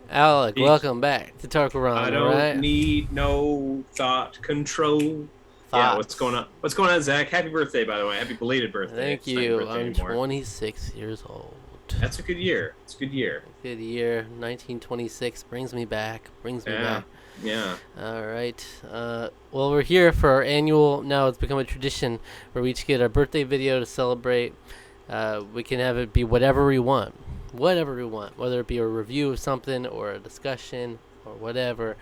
Alec, welcome back to Tarqaron, I don't alright? need no thought control. Yeah, what's going Thoughts. on? What's going on, Zach? Happy birthday, by the way. Happy belated birthday. Thank It's not your you. birthday I'm anymore. 26 years old. That's a good year. It's a good year. Good year. 1926 brings me back. Brings me Yeah, back. yeah. Alright. Well, we're here for our annual, now it's become a tradition, where we each get our birthday video to celebrate. We can have it be whatever we want. Whatever we want. Whether it be a review of something or a discussion or whatever.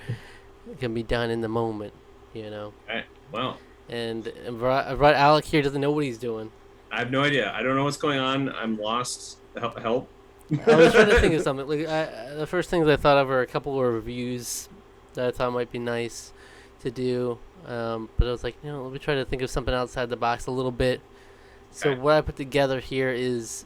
It can be done in the moment, you know. All right. Well, And I've brought Alec here, doesn't know what he's doing. I have no idea. I don't know what's going on. I'm lost. Help. I was trying to think of something. The first things I thought of are a couple of reviews that I thought might be nice to do. But I was like, let me try to think of something outside the box a little bit. So Okay. what I put together here is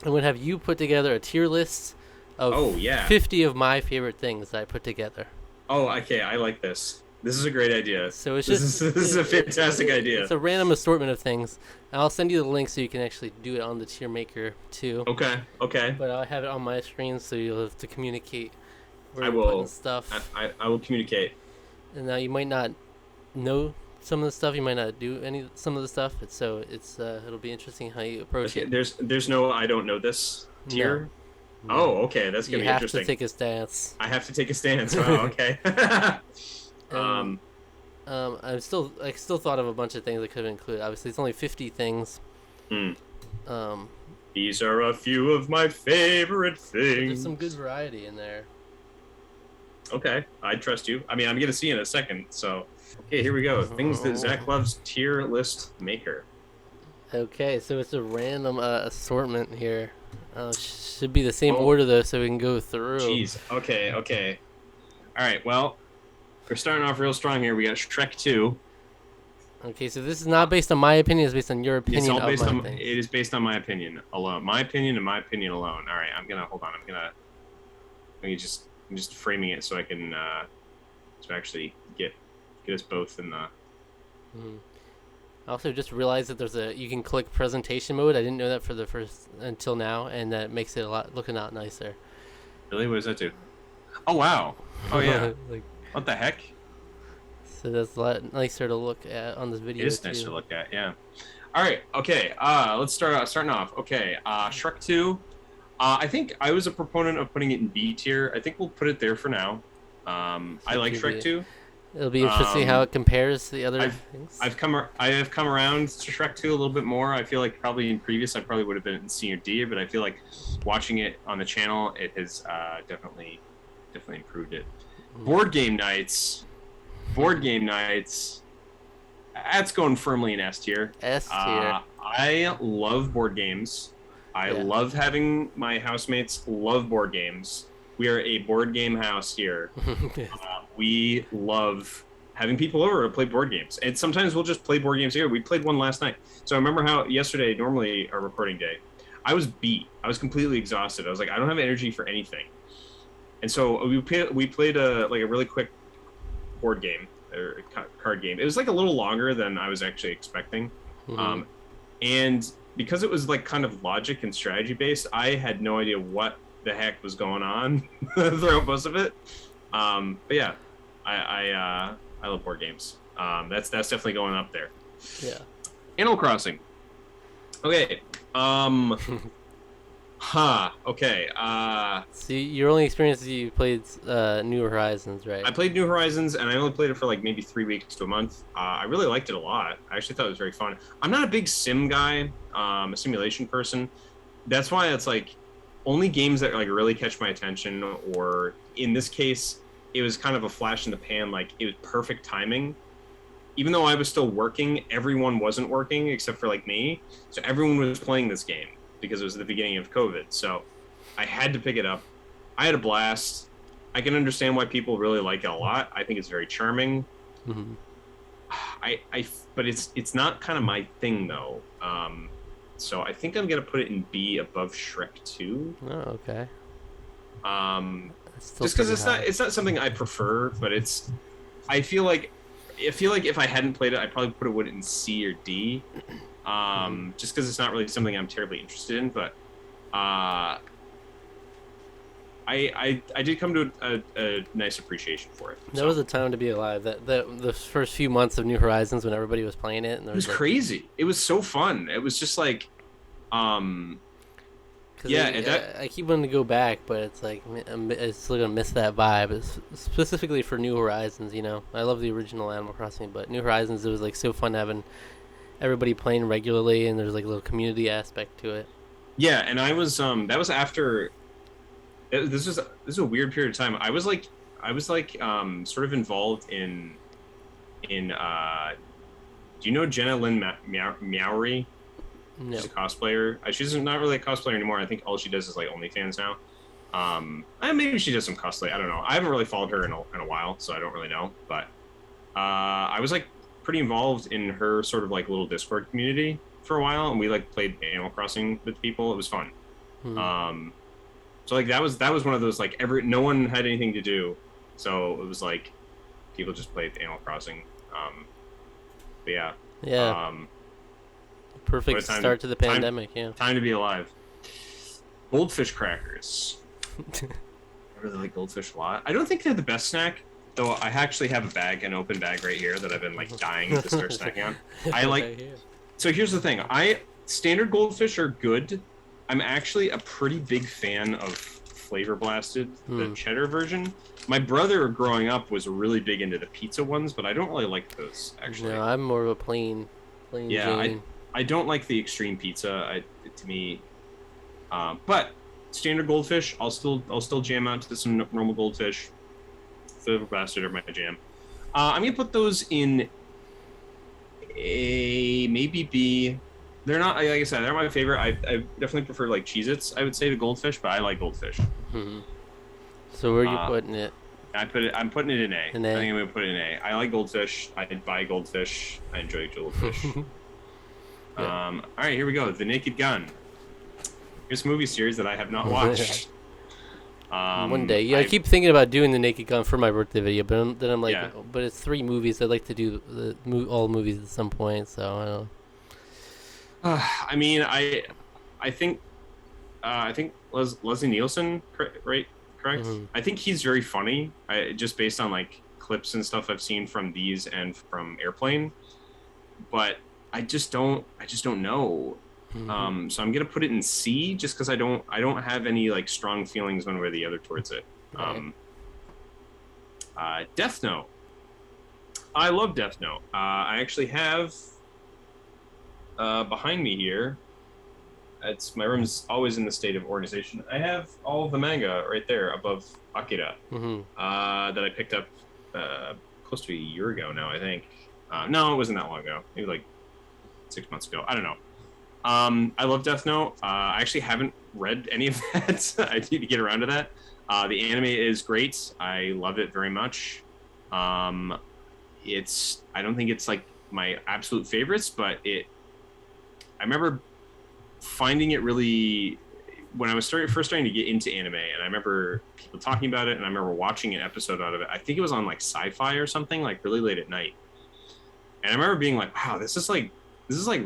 I'm going to have you put together a tier list of Oh, yeah. 50 of my favorite things that I put together. Oh, okay. I like this. This is a great idea. So it's This just is a fantastic idea. It's a random assortment of things. I'll send you the link so you can actually do it on the tier maker too. Okay. Okay. But I'll have it on my screen so you'll have to communicate where I you're putting will. stuff. I will communicate. And now you might not know some of the stuff. You might not do some of the stuff. It'll be interesting how you approach Okay. it. There's no I don't know this tier. No. Oh, okay. That's You gonna be have interesting. to take a stance. I have to take a stance. Wow, okay. And, I still thought of a bunch of things I could have included. Obviously, it's only 50 things. hmm. Um, These are a few of my favorite but there's things. some good variety in there. Okay, I trust you. I mean, I'm gonna see in a second. So, okay, here we go. Things that Zach loves tier list maker. Okay, so it's a random assortment here. Should be the same Oh. order though, so we can go through. Jeez. Okay. Okay. All right. Well, we're starting off real strong here. We got Shrek 2. Okay, so this is not based on my opinion; it's based on your opinion It's all based of my on. thing. It is based on my opinion alone. My opinion and my opinion alone. All right. I'm gonna hold on. I'm just framing it so I can to actually get us both in the. Mhm. I also just realized that you can click presentation mode. I didn't know that for the first until now, and that makes it looking a lot nicer. Really, what does that do? Oh wow. Oh yeah. Like, What the heck? so that's a lot nicer to look at on this video It is too. nice to look at. Yeah. All right. Okay. Let's starting off. Okay. Shrek 2. I think I was a proponent of putting it in B tier. I think we'll put it there for now. I like Shrek 2. It'll be interesting how it compares to the other things. I have come around to Shrek 2 a little bit more. I feel like probably in previous I probably would have been in C or D, but I feel like watching it on the channel it has definitely improved it. Board game nights. That's going firmly in S tier. S tier. I love board games. I Yeah. love having my housemates love board games. We are a board game house here. We love having people over to play board games. And sometimes we'll just play board games here. We played one last night. So I remember how yesterday, normally our recording day, I was beat. I was completely exhausted. I was like, I don't have energy for anything. And so we played a really quick board game or card game. It was like a little longer than I was actually expecting. Mhm. And because it was like kind of logic and strategy based, I had no idea what the heck was going on throughout most of it. But yeah, I love board games. That's definitely going up there. Yeah. Animal Crossing. Okay. Okay. So your only experience is you played New Horizons, right? I played New Horizons, and I only played it for like maybe 3 weeks to a month. I really liked it a lot. I actually thought it was very fun. I'm not a big sim guy, a simulation person. That's why it's like only games that like really catch my attention, or in this case, it was kind of a flash in the pan. Like it was perfect timing. Even though I was still working, everyone wasn't working except for like me. So everyone was playing this game because it was the beginning of COVID. So I had to pick it up. I had a blast. I can understand why people really like it a lot. I think it's very charming. Mm-hmm. But it's not kind of my thing though. So I think I'm gonna put it in B above Shrek 2. Oh, okay. Just because it's not something I prefer, but I feel like if I hadn't played it, I probably put it in C or D. Just because it's not really something I'm terribly interested in, but I I did come to a nice appreciation for it. That was a time to be alive. That the first few months of New Horizons when everybody was playing it, and there it was like, crazy. It was so fun. It was just like, yeah. I keep wanting to go back, but it's like I'm still gonna miss that vibe. It's specifically for New Horizons, you know. I love the original Animal Crossing, but New Horizons, it was like so fun having everybody playing regularly, and there's like a little community aspect to it. Yeah, and I was that was after. This is a weird period of time. I was like sort of involved in do you know Jenna Lynn Meowry? No. She's a cosplayer. She's not really a cosplayer anymore. I think all she does is like OnlyFans now. And maybe she does some cosplay. I don't know. I haven't really followed her in a while, so I don't really know. But I was like pretty involved in her sort of like little Discord community for a while, and we like played Animal Crossing with people. It was fun. So like that was one of those like no one had anything to do, so it was like people just played Animal Crossing. But yeah. Yeah. Perfect start to the pandemic. Yeah. Time to be alive. Goldfish Crackers. I really like Goldfish a lot. I don't think they're the best snack, though. I actually have an open bag right here that I've been like dying to start snacking on. I like. So here's the thing. Standard Goldfish are good. I'm actually a pretty big fan of Flavor Blasted, the cheddar version. My brother, growing up, was really big into the pizza ones, but I don't really like those, actually. No, I'm more of a plain yeah, Jane. I don't like the extreme pizza. To me, but standard Goldfish, I'll still jam out to some normal Goldfish. Flavor Blasted are my jam. I'm gonna put those in A, maybe B. They're not, like I said, they're my favorite. I definitely prefer like Cheez-Its, I would say, to Goldfish, but I like Goldfish. So where are you putting it? I'm putting it in A. In A? I think I'm gonna put it in A. I like Goldfish. I buy Goldfish. I enjoy Goldfish. Yeah. All right, here we go. The Naked Gun. Here's a movie series that I have not watched. One day. Yeah, I keep thinking about doing the Naked Gun for my birthday video, but then I'm like, Yeah. but it's 3 movies. I'd like to do all movies at some point, so I don't know. I mean, I think Leslie Nielsen, right? Correct. I think he's very funny. Just based on like clips and stuff I've seen from these and from Airplane, but I just don't know. So I'm gonna put it in C just because I don't have any like strong feelings one way or the other towards it. Death Note. I love Death Note. I actually have behind me here. My room's always in the state of organization. I have all of the manga right there above Akira that I picked up close to a year ago now, I think. No, it wasn't that long ago. Maybe like 6 months ago. I don't know. I love Death Note. I actually haven't read any of that. I need to get around to that. The anime is great. I love it very much. I don't think it's like my absolute favorites, but I remember finding it really when I was first starting to get into anime, and I remember people talking about it, and I remember watching an episode out of it. I think it was on like Sci-Fi or something, like really late at night. And I remember being like, wow, this is like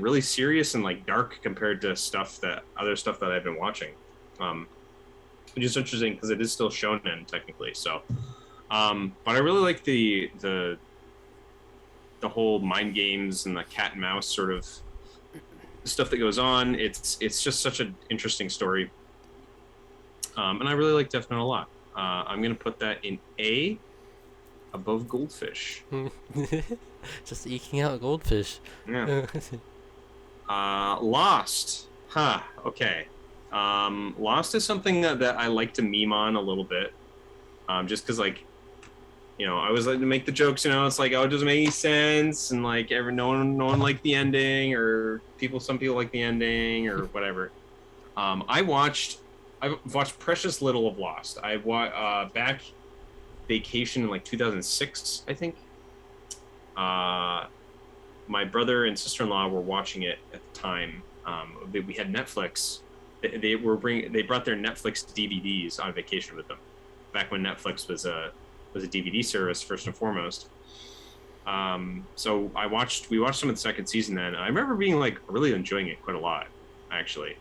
really serious and like dark compared to other stuff that I've been watching. Which is interesting because it is still shonen technically. So, but I really like the whole mind games and the cat and mouse sort of stuff that goes on. It's just such an interesting story. And I really like Death Note a lot. I'm gonna put that in A above Goldfish. Just eking out Goldfish. Yeah. Lost. Okay. Lost is something that I like to meme on a little bit. Just because, like, you know, I always like to make the jokes, you know, it's like, oh, it doesn't make any sense, and like no one liked the ending, or some people like the ending, or whatever. I've watched precious little of Lost. I watched back Vacation in like 2006, I think. My brother and sister-in-law were watching it at the time. We had Netflix. They brought their Netflix DVDs on vacation with them, back when Netflix was a DVD service first and foremost. So we watched some of the second season then, and I remember being like really enjoying it quite a lot, actually.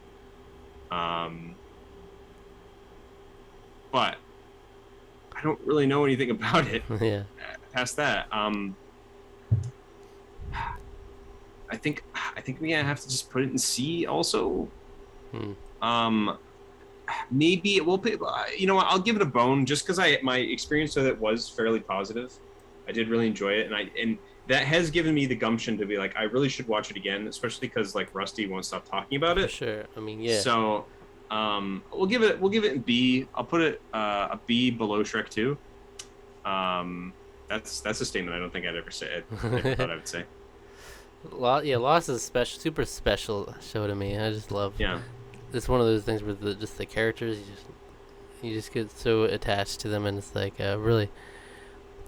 but I don't really know anything about it. Yeah. Past that, I think we have to just put it in C also. Maybe it will pay. You know what? I'll give it a bone just because my experience with it was fairly positive. I did really enjoy it, and that has given me the gumption to be like, I really should watch it again, especially because like Rusty won't stop talking about it. For sure. I mean, yeah. So, we'll give it in B. I'll put it a B below Shrek 2. That's a statement I don't think I'd ever say. I never thought I would say. Lost is special, super special show to me. I just love. Yeah. It's one of those things where just the characters, you just get so attached to them, and it's like really.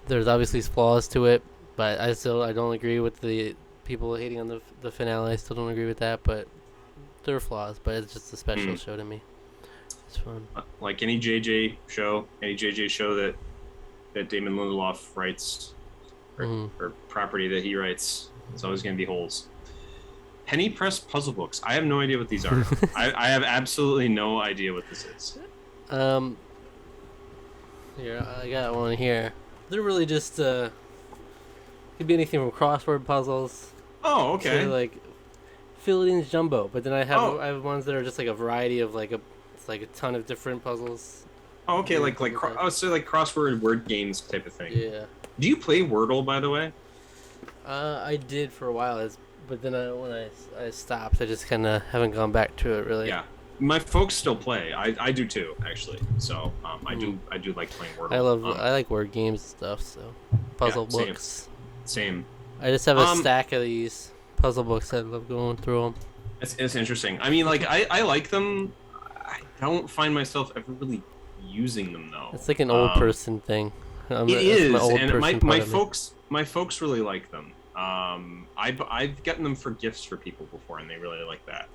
There's obviously flaws to it, but I don't agree with the people hating on the finale. I still don't agree with that, but there are flaws. But it's just a special show to me. It's fun. Like any JJ show that Damon Lindelof writes, or property that he writes, it's always going to be holes. Penny press puzzle books. I have no idea what these are. I have absolutely no idea what this is. Here, I got one here. They're really just could be anything from crossword puzzles. Oh, okay. To, like Philippines Jumbo, but then I have ones that are just like a variety of it's like a ton of different puzzles. Oh, okay, like crossword word games type of thing. Yeah. Do you play Wordle, by the way? I did for a while, but then when I stopped, I just kind of haven't gone back to it really. Yeah. My folks still play. I do too, actually. So I do like playing Wordle. I like word games and stuff. So puzzle books. Same. I just have a stack of these puzzle books. I love going through them. It's interesting. I mean, like I like them. I don't find myself ever really using them though. It's like an old person thing. It is, and my folks really like them. I've gotten them for gifts for people before, and they really like that.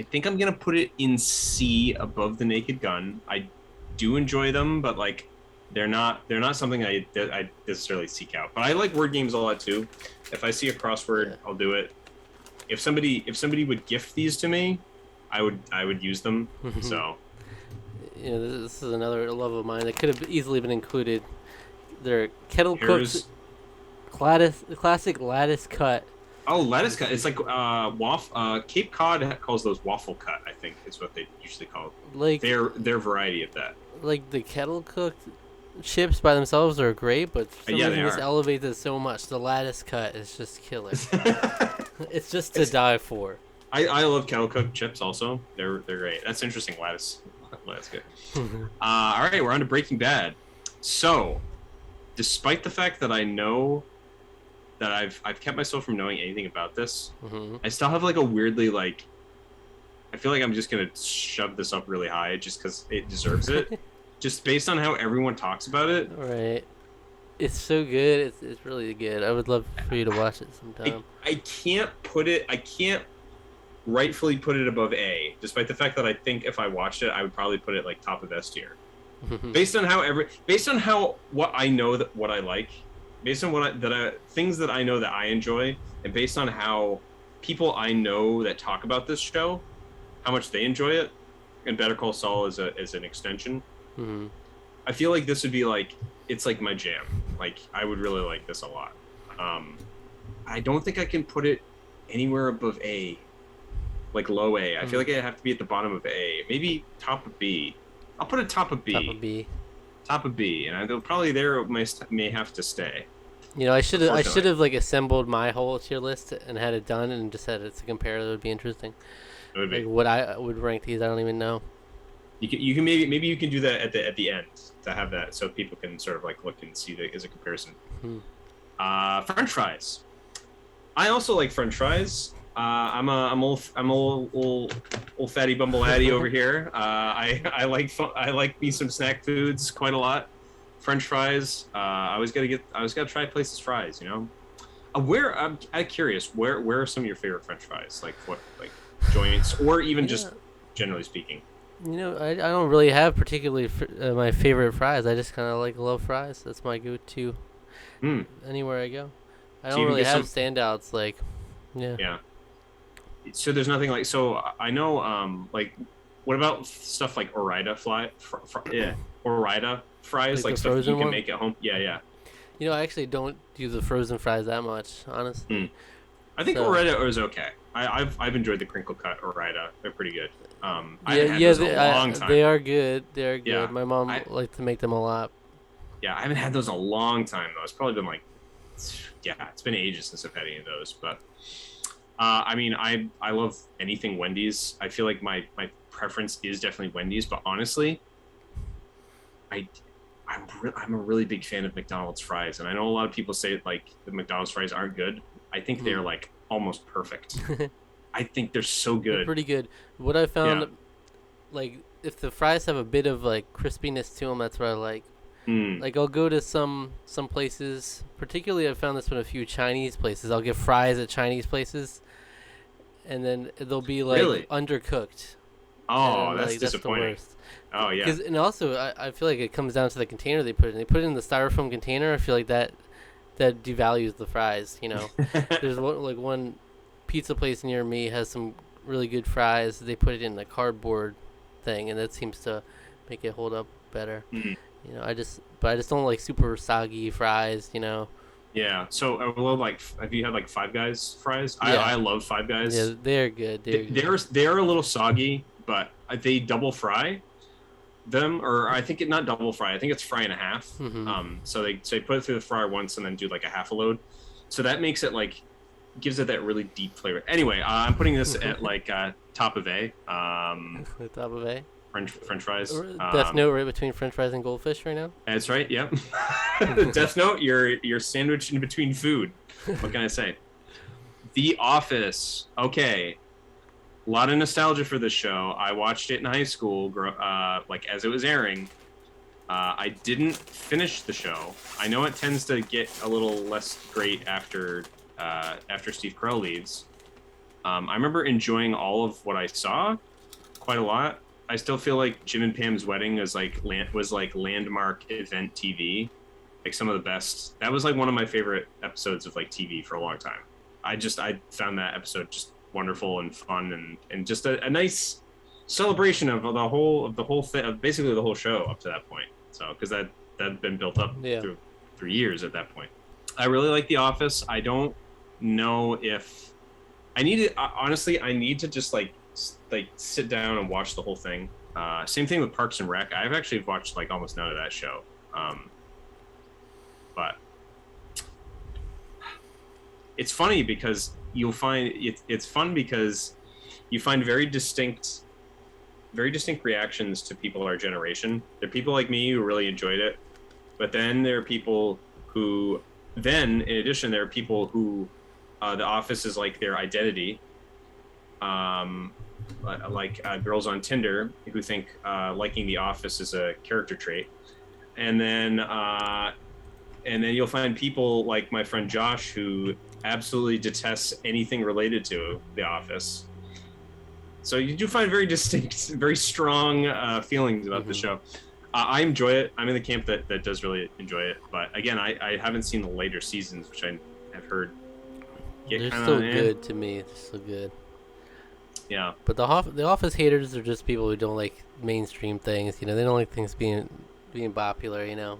I think I'm gonna put it in C above the Naked Gun. I do enjoy them, but like they're not something I necessarily seek out. But I like word games a lot too. If I see a crossword, I'll do it. If somebody would gift these to me, I would use them. So, you know, this is another love of mine that could have easily been included. They're kettle cooked, classic lattice cut. Oh, lattice cut. It's like Cape Cod calls those waffle cut, I think is what they usually call it. Like their variety of that. Like the kettle cooked chips by themselves are great, but for some reason this elevates it so much. The lattice cut is just killer. It's just to die for. I love kettle cooked chips also. They're great. That's interesting. Lattice good. All right, we're on to Breaking Bad. So, despite the fact that I know that I've kept myself from knowing anything about this, I still have like a weirdly like. I feel like I'm just gonna shove this up really high just because it deserves it, just based on how everyone talks about it. Right. It's so good. It's really good. I would love for you to watch it sometime. I can't rightfully put it above A, despite the fact that I think if I watched it, I would probably put it like top of S tier. Based on what I know what I like, based on things that I know that I enjoy, and based on how people I know that talk about this show, how much they enjoy it, and Better Call Saul is an extension. I feel like this would be like it's like my jam. Like I would really like this a lot. I don't think I can put it anywhere above A, like low A. I feel like it'd have to be at the bottom of A, maybe top of B. I'll put it top of B. Top of B, and they'll probably may have to stay. You know, I should have like assembled my whole tier list and had it done and just had it to compare. That would be interesting. It would be. Like what I would rank these, I don't even know. You can maybe you can do that at the end to have that so people can sort of like look and see that as a comparison. French fries. I also like French fries. I'm old fatty bumble addy over here. I like me some snack foods quite a lot. French fries. I always gotta try places fries. You know, I'm curious. Where are some of your favorite French fries? Like what joints or even just generally speaking. You know, I don't really have particularly my favorite fries. I just kind of love fries. That's my go-to anywhere I go. I don't really have standouts. Like, yeah. So there's nothing like. So I know, like What about stuff like Orida fries, Like the like stuff that frozen you can one? make at home? Yeah, yeah. You know, I actually don't do the frozen fries that much, honestly. Mm. I think So Orida is okay. I've enjoyed the crinkle cut Orida. They're pretty good. I yeah, haven't had yeah, those in a long they time. are good. They are good. Yeah, My mom I liked to make them a lot. yeah, I haven't had those in a long time though. It's probably been like, yeah, it's been ages since I've had any of those. But I mean, I love anything Wendy's. I feel like my preference is definitely Wendy's, but honestly, I I'm a really big fan of McDonald's fries, and I know a lot of people say like the McDonald's fries aren't good. I think they're like almost perfect. I think they're so They're good. pretty good. What I Yeah. found, like, if the fries have a bit of like crispiness to them, that's what I like. Mm. Like, I'll go to some places. Particularly, I found this with a few Chinese places. I'll get fries at Chinese places, and then they'll be like Really? undercooked, Oh, and that's like that's the disappointing. worst. Oh yeah. Cause and also I feel like it comes down to the container they put it in. They put it in the styrofoam container. I feel like that devalues the fries. You know, there's one pizza place near me has some really good fries. They put it in a cardboard thing, and that seems to make it hold up better. Mm. You know, but I just don't like super soggy fries. You know. Yeah. So, well, like, have you had like Five Guys fries? I Yeah. love Five Guys. Yeah, they're good. They're good. They're a little soggy, but they double fry them, or I think not double fry. I think it's fry and a half. So they put it through the fryer once and then do like a half a load. So that makes it like gives it that really deep flavor. Anyway, I'm putting this at like top of A. The top of A. French fries. Death Note right between French fries and Goldfish right now. That's right. Yep. Death Note. You're sandwiched in between food. What can I say? The Office. Okay. A lot of nostalgia for this show. I watched it in high school, like as it was airing. I didn't finish the show. I know it tends to get a little less great after Steve Carell leaves. I remember enjoying all of what I saw, quite a lot. I still feel like Jim and Pam's Wedding was like landmark event TV, like some of the best. That was like one of my favorite episodes of like TV for a long time. I found that episode just wonderful and fun and just a nice celebration of the whole thing, of basically the whole show up to that point. So because that had been built up through years at that point. I really like The Office. I don't know if I need to honestly. I need to just like sit down and watch the whole thing. Same thing with Parks and Rec. I've actually watched like almost none of that show. But it's funny because you'll find it's fun because you find very distinct reactions to people our generation. There are people like me who really enjoyed it, but then there are people who in addition there are people who The Office is like their identity. Like girls on Tinder who think liking The Office is a character trait, and then you'll find people like my friend Josh who absolutely detests anything related to The Office. So you do find very distinct, very strong feelings about the show. I enjoy it. I'm in the camp that does really enjoy it. But again, I haven't seen the later seasons, which I have heard. They're still good to me. They're still good. Yeah. But the Office haters are just people who don't like mainstream things. You know, they don't like things being popular. You know.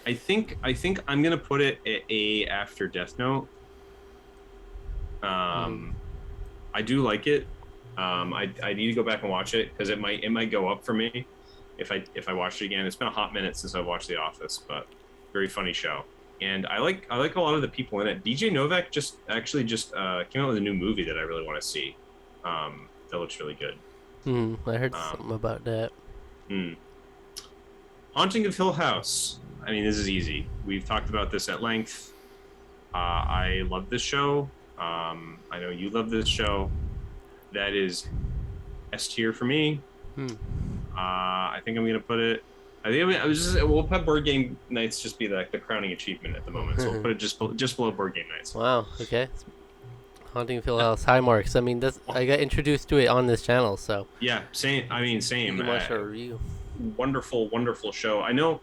I think I'm gonna put it at A after Death Note. I do like it. I need to go back and watch it because it might go up for me if I watch it again. It's been a hot minute since I watched The Office, but very funny show. And I like a lot of the people in it. DJ Novak just came out with a new movie that I really want to see. That looks really good. I heard something about that. Haunting of Hill House. I mean, this is easy. We've talked about this at length. I love this show. I know you love this show. That is S tier for me. I think I'm gonna put it. We'll have Board Game Nights just be the crowning achievement at the moment. So we'll put it just below Board Game Nights. Wow. Okay. Haunting of Hill House, high marks. I mean, I got introduced to it on this channel, so yeah, same. I mean, same. You can watch our review. Wonderful, wonderful show. I know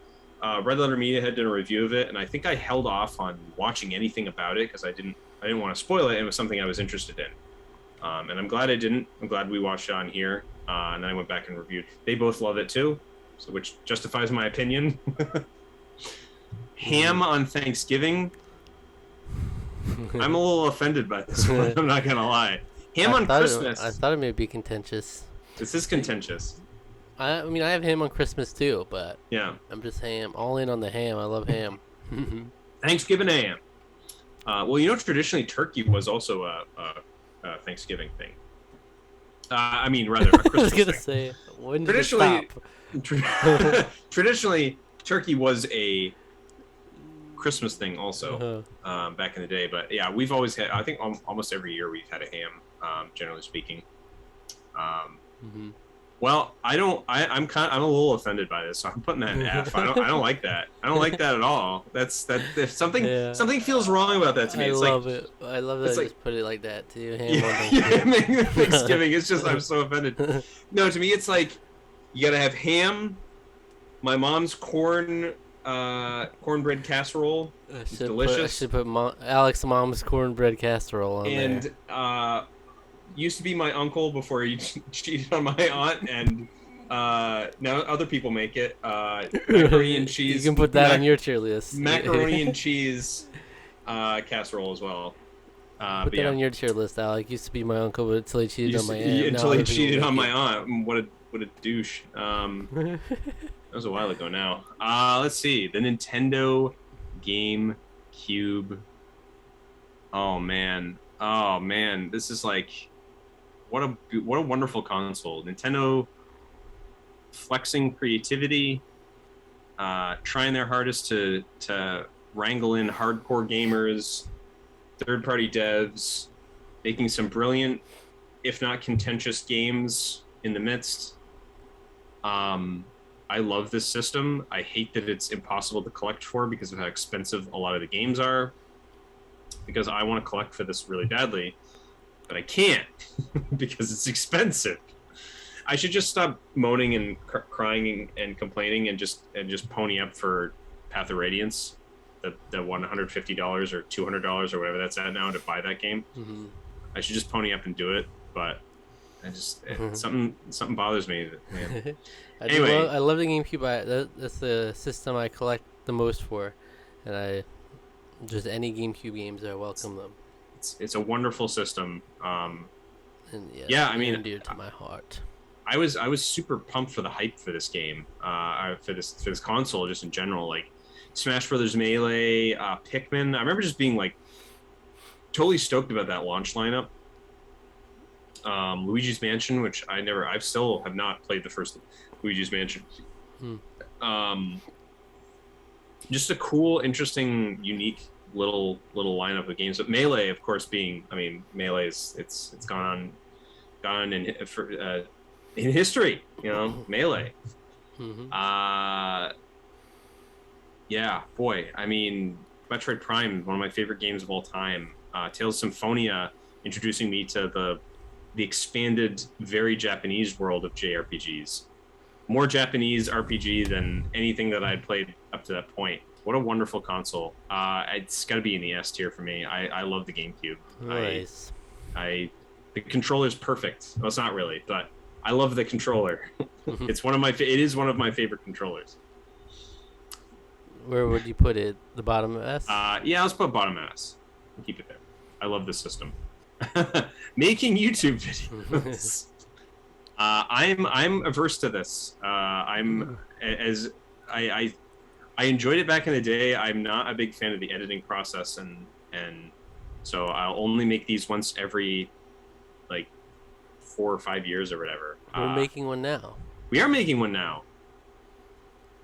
Red Letter Media had done a review of it, and I think I held off on watching anything about it because I didn't want to spoil it. It was something I was interested in, and I'm glad I didn't. I'm glad we watched it on here. and then I went back and reviewed. They both love it too, so which justifies my opinion. Ham on Thanksgiving. I'm a little offended by this one. I'm not gonna lie. Ham on Christmas. I thought it may be contentious. This is contentious. I mean, I have ham on Christmas too, but yeah, I'm just ham. All in on the ham. I love ham. Thanksgiving ham. Well, you know, traditionally turkey was also a Thanksgiving thing. I mean, rather a Christmas I was gonna thing. say, when did it stop? Traditionally, turkey was a Christmas thing also back in the day. But yeah, we've always had. I think almost every year we've had a ham. Generally speaking. Well, I'm a little offended by this, so I'm putting that in F. I don't like that. I don't like that at all. If something feels wrong about that to me. I love it. I love that I just put it like that too. Ham on Thanksgiving. It's just I'm so offended. No, to me it's like you gotta have ham. My mom's cornbread casserole. It's delicious. I should put Alec's mom's cornbread casserole on there. And used to be my uncle before he cheated on my aunt, and now other people make it. Macaroni and cheese. You can put that on your tier list. Macaroni and cheese casserole as well. Put that on your tier list, Alec. Used to be my uncle, but until he cheated on my aunt. Until he cheated on my aunt. What a douche. That was a while ago now. Let's see. The Nintendo GameCube. Oh man. This is like what a wonderful console. Nintendo flexing creativity, trying their hardest to wrangle in hardcore gamers, third-party devs, making some brilliant, if not contentious games in the midst. I love this system. I hate that it's impossible to collect for because of how expensive a lot of the games are. Because I want to collect for this really badly, but I can't because it's expensive. I should just stop moaning and crying and complaining and just pony up for Path of Radiance, the $150 or $200 or whatever that's at now to buy that game. I should just pony up and do it, but I just something bothers me. Man. Anyway, I love the GameCube. That's the system I collect the most for, and just any GameCube games, I welcome them. It's a wonderful system. And I mean, dear to my heart. I was super pumped for the hype for this game, for this console, just in general. Like Smash Brothers Melee, Pikmin. I remember just being like totally stoked about that launch lineup. Luigi's Mansion, which I still have not played the first Luigi's Mansion. Just a cool, interesting, unique little lineup of games. But Melee, of course, Melee is it's gone in history. You know, Melee. Yeah, boy. I mean, Metroid Prime, one of my favorite games of all time. Tales of Symphonia, introducing me to the expanded, very Japanese world of JRPGs. More Japanese RPG than anything that I'd played up to that point. What a wonderful console. It's got to be in the S tier for me. I love the GameCube. Nice. The controller's perfect. Well, it's not really, but I love the controller. It is one of my favorite controllers. Where would you put it? The bottom of S? Yeah, let's put bottom S. Keep it there. I love this system. Making YouTube videos. I'm averse to this. I enjoyed it back in the day. I'm not a big fan of the editing process, and so I'll only make these once every like 4 or 5 years or whatever. We're making one now. We are making one now,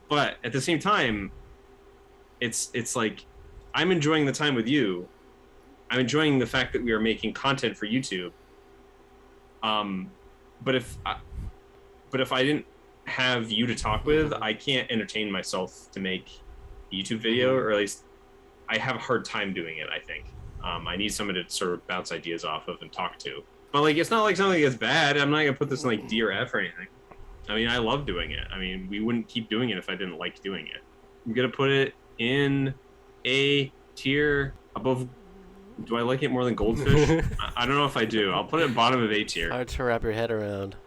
but at the same time, it's like I'm enjoying the time with you. I'm enjoying the fact that we are making content for YouTube. But if I didn't have you to talk with, I can't entertain myself to make a YouTube video, or at least I have a hard time doing it. I think I need someone to sort of bounce ideas off of and talk to. But like, it's not like something that's bad. I'm not gonna put this in like D or F or anything. I mean, I love doing it. I mean, we wouldn't keep doing it if I didn't like doing it. I'm gonna put it in A tier above. Do I like it more than Goldfish? I don't know if I do. I'll put it bottom of A tier. Hard to wrap your head around.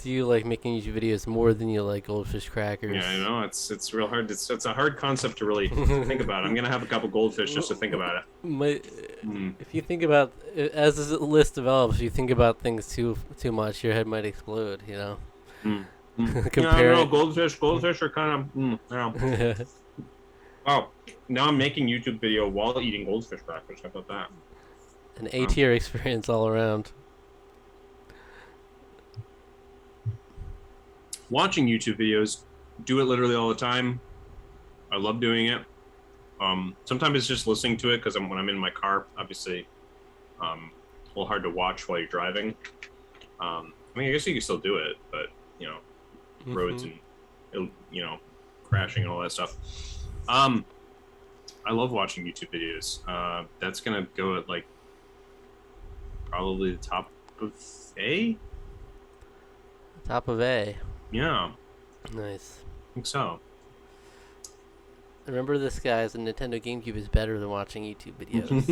Do you like making YouTube videos more than you like Goldfish Crackers? Yeah, I know it's real hard. It's a hard concept to really think about. I'm gonna have a couple goldfish just to think about it. If you think about as this list develops, if you think about things too much, your head might explode. You know. Mm. Compare. Yeah, no, goldfish are kind of. Yeah. Oh, now I'm making YouTube video while eating goldfish crackers. How about that? An A-tier experience all around. Watching YouTube videos, do it literally all the time. I love doing it. Sometimes it's just listening to it because when I'm in my car, obviously, a little hard to watch while you're driving. I mean, I guess you can still do it, but you know, roads and crashing and all that stuff. I love watching YouTube videos. That's gonna go at like probably the top of A. Top of A. Yeah. Nice. I think so. Remember this, guys. A Nintendo GameCube is better than watching YouTube videos.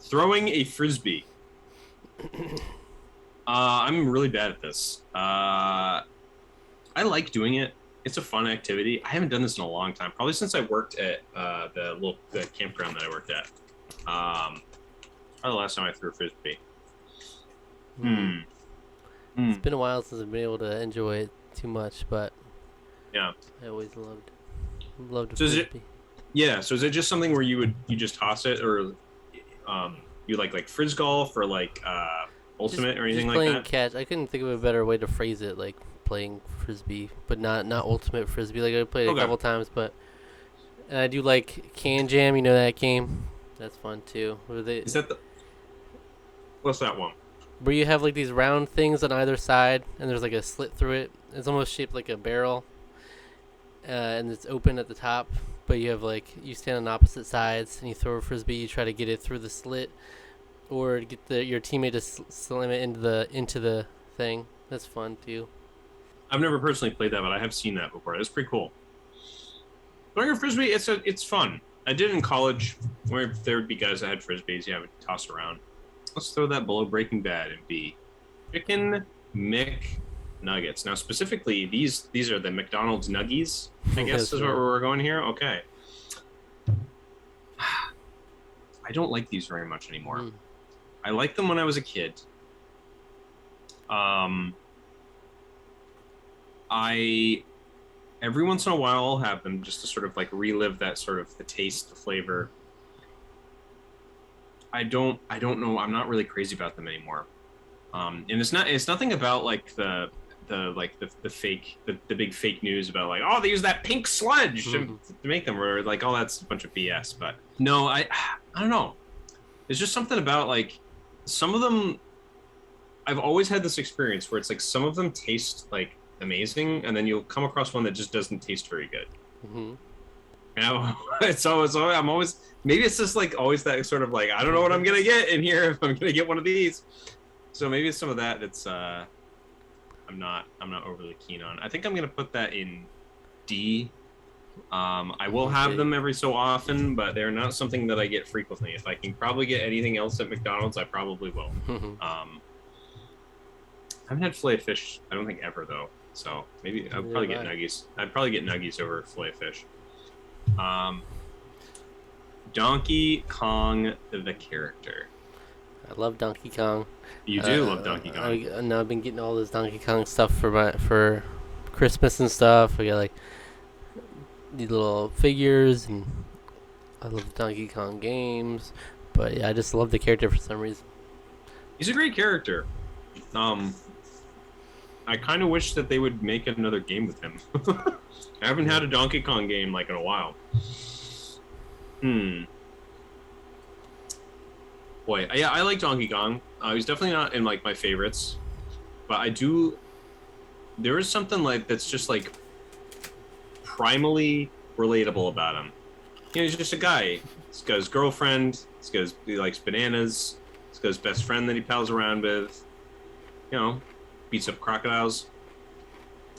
Throwing a frisbee. I'm really bad at this. I like doing it. It's a fun activity. I haven't done this in a long time. Probably since I worked at the campground that I worked at. Probably the last time I threw a frisbee. It's been a while since I've been able to enjoy it too much, but yeah, I always loved a so frisbee. So is it just something where you just toss it, or you like frizz golf or like ultimate or anything just like playing that? catch. I couldn't think of a better way to phrase it, like playing frisbee, but not ultimate frisbee. Like I played it a couple times, and I do like Can Jam. You know that game? That's fun too. Is that what's that one? Where you have like these round things on either side, and there's like a slit through it. It's almost shaped like a barrel, and it's open at the top. But you have like you stand on opposite sides, and you throw a frisbee. You try to get it through the slit, or get your teammate to slam it into the thing. That's fun too. I've never personally played that, but I have seen that before. That's pretty cool. Throwing a frisbee, it's fun. I did it in college, where there would be guys that had frisbees. Yeah, I would toss around. Let's throw that below Breaking Bad and be Chicken McNuggets. Now, specifically, these are the McDonald's Nuggies, I guess is where we're going here. Okay. I don't like these very much anymore. I liked them when I was a kid. Every once in a while I'll have them just to sort of like relive that sort of the taste, the flavor. I don't know. I'm not really crazy about them anymore. And it's nothing about like the big fake news about like, oh, they use that pink sludge to make them, or like, oh, that's a bunch of BS. But no, I don't know. There's just something about like some of them. I've always had this experience where it's like some of them taste like amazing, and then you'll come across one that just doesn't taste very good. I'm always, maybe it's just like always that sort of like, I don't know what I'm gonna get in here if I'm gonna get one of these. So maybe it's some of that that's I'm not overly keen on. I think I'm gonna put that in D. I will have them every so often, but they're not something that I get frequently. If I can probably get anything else at McDonald's, I probably will. I haven't had filet fish, I don't think, ever though. So maybe I'd probably get nuggies. I'd probably get nuggies over filet fish. Donkey Kong the character. I love Donkey Kong. You do love Donkey Kong. I've been getting all this Donkey Kong stuff for Christmas and stuff. I got like these little figures, and I love Donkey Kong games. But yeah, I just love the character for some reason. He's a great character. I kind of wish that they would make another game with him. I haven't had a Donkey Kong game like in a while. Boy, yeah, I like Donkey Kong. He's definitely not in like my favorites, but I do. There is something like that's just like primally relatable about him. You know, he's just a guy. He's got his girlfriend. He likes bananas. He's got his best friend that he pals around with. You know, beats up crocodiles.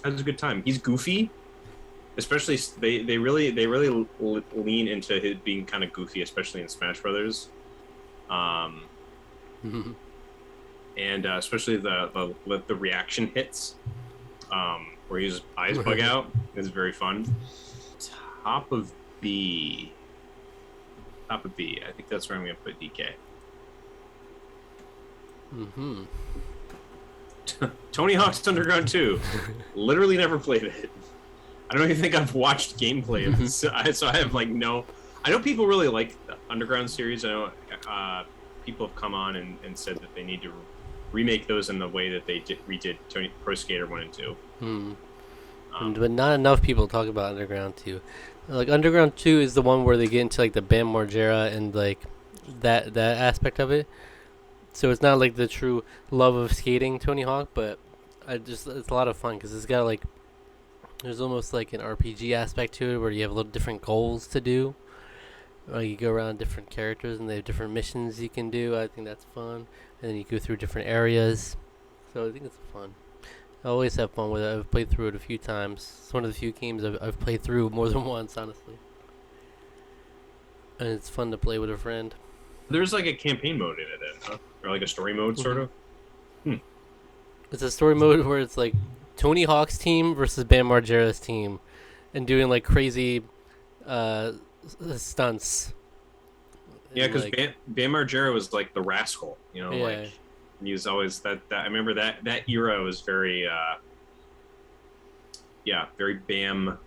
Has a good time. He's goofy. Especially they really lean into his being kind of goofy, especially in Smash Brothers. and especially the reaction hits, where his eyes bug out, is very fun. Top of B. I think that's where I'm gonna put DK. Mm-hmm. Tony Hawk's Underground 2. Literally never played it. I don't even think I've watched gameplay of it. So I have like no. I know people really like the Underground series. I know people have come on and said that they need to remake those in the way that they redid Pro Skater 1 and 2. But not enough people talk about Underground 2. Like Underground 2 is the one where they get into like the Bam Margera and like that aspect of it. So it's not like the true love of skating Tony Hawk, but it's a lot of fun because it's got like there's almost like an RPG aspect to it where you have little different goals to do. You go around different characters and they have different missions you can do. I think that's fun, and then you go through different areas. So I think it's fun. I always have fun with it. I've played through it a few times. It's one of the few games I've played through more than once, honestly. And it's fun to play with a friend. There's like a campaign mode in it, then, huh? Or like a story mode, sort of. It's a story mode where it's like Tony Hawk's team versus Bam Margera's team, and doing like crazy stunts. Yeah, because like, Bam Margera was like the rascal, you know, like he was always that. I remember that era was very, very Bam.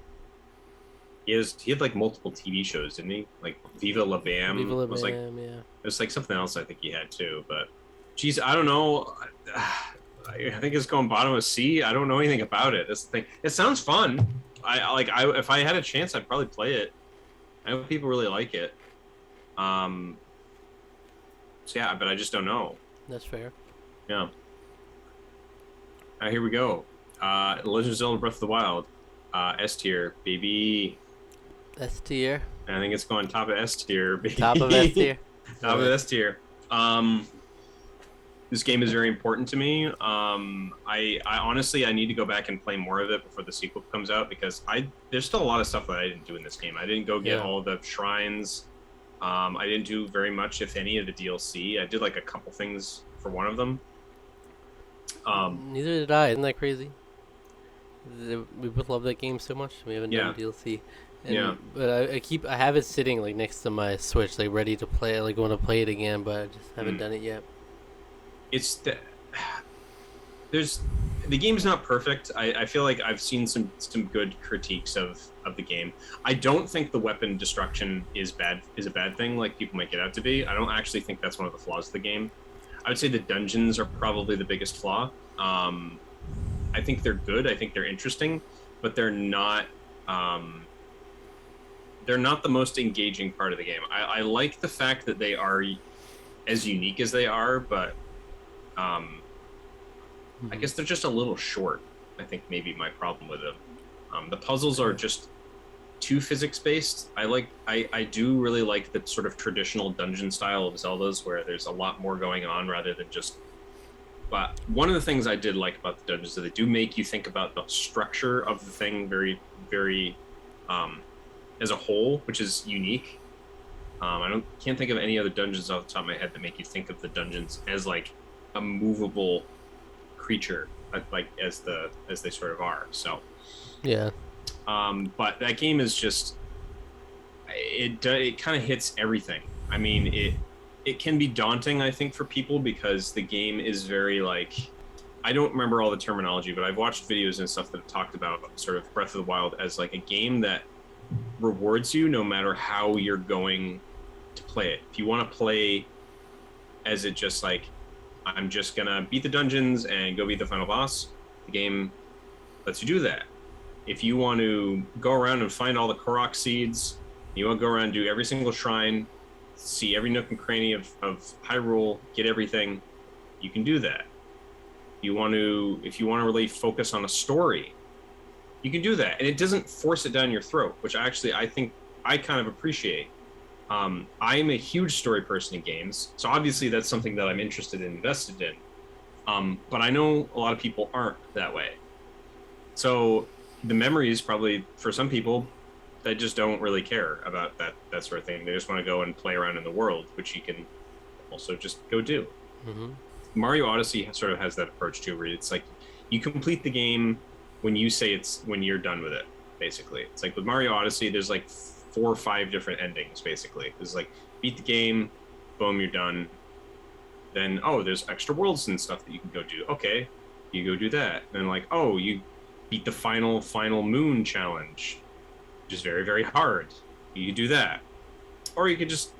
He had like multiple TV shows, didn't he? Like Viva La Bam. Viva La was Bam, like, yeah. It was like something else I think he had too, but geez, I don't know. I think it's going bottom of C. I don't know anything about it. That's the thing. It sounds fun. If I had a chance, I'd probably play it. I know people really like it. So yeah, but I just don't know. That's fair. Yeah. All right, here we go. Legend of Zelda: Breath of the Wild. S tier, baby. S tier. I think it's going top of S tier, baby. Top of S tier. Top of S tier. This game is very important to me. I honestly need to go back and play more of it before the sequel comes out because there's still a lot of stuff that I didn't do in this game. I didn't go get all the shrines. I didn't do very much, if any, of the DLC. I did like a couple things for one of them. Neither did I. Isn't that crazy? We both love that game so much. We haven't done DLC. But I have it sitting like next to my Switch, like ready to play. Like want to play it again, but I just haven't done it yet. The game's not perfect. I feel like I've seen some good critiques of the game. I don't think the weapon destruction is a bad thing like people make it out to be. I don't actually think that's one of the flaws of the game. I would say the dungeons are probably the biggest flaw. I think they're good. I think they're interesting, but they're not the most engaging part of the game. I like the fact that they are as unique as they are, but I guess they're just a little short. I think maybe my problem with them. The puzzles are just too physics-based. I do really like the sort of traditional dungeon style of Zeldas where there's a lot more going on rather than just... But one of the things I did like about the dungeons is that they do make you think about the structure of the thing very, very as a whole, which is unique. I can't think of any other dungeons off the top of my head that make you think of the dungeons as like a movable creature, like as they sort of are. So yeah. But that game is just it kind of hits everything. I mean, it can be daunting, I think, for people because the game is very like, I don't remember all the terminology, but I've watched videos and stuff that have talked about sort of Breath of the Wild as like a game that rewards you no matter how you're going to play it. If you want to play as it just like, I'm just gonna beat the dungeons and go beat the final boss, the game lets you do that. If you want to go around and find all the Korok seeds, you want to go around and do every single shrine, see every nook and cranny of Hyrule, get everything, you can do that. If you want to really focus on a story, you can do that. And it doesn't force it down your throat, which actually I think I kind of appreciate. I'm a huge story person in games, so obviously that's something that I'm interested and invested in. But I know a lot of people aren't that way. So the memories probably, for some people, they just don't really care about that sort of thing. They just want to go and play around in the world, which you can also just go do. Mm-hmm. Mario Odyssey sort of has that approach too, where it's like you complete the game when you say it's when you're done with it. Basically, it's like with Mario Odyssey, there's like 4 or 5 different endings. Basically, there's like beat the game, boom, you're done. Then there's extra worlds and stuff that you can go do. Okay, you go do that. Then like you beat the final moon challenge, which is very, very hard. You do that, or you could just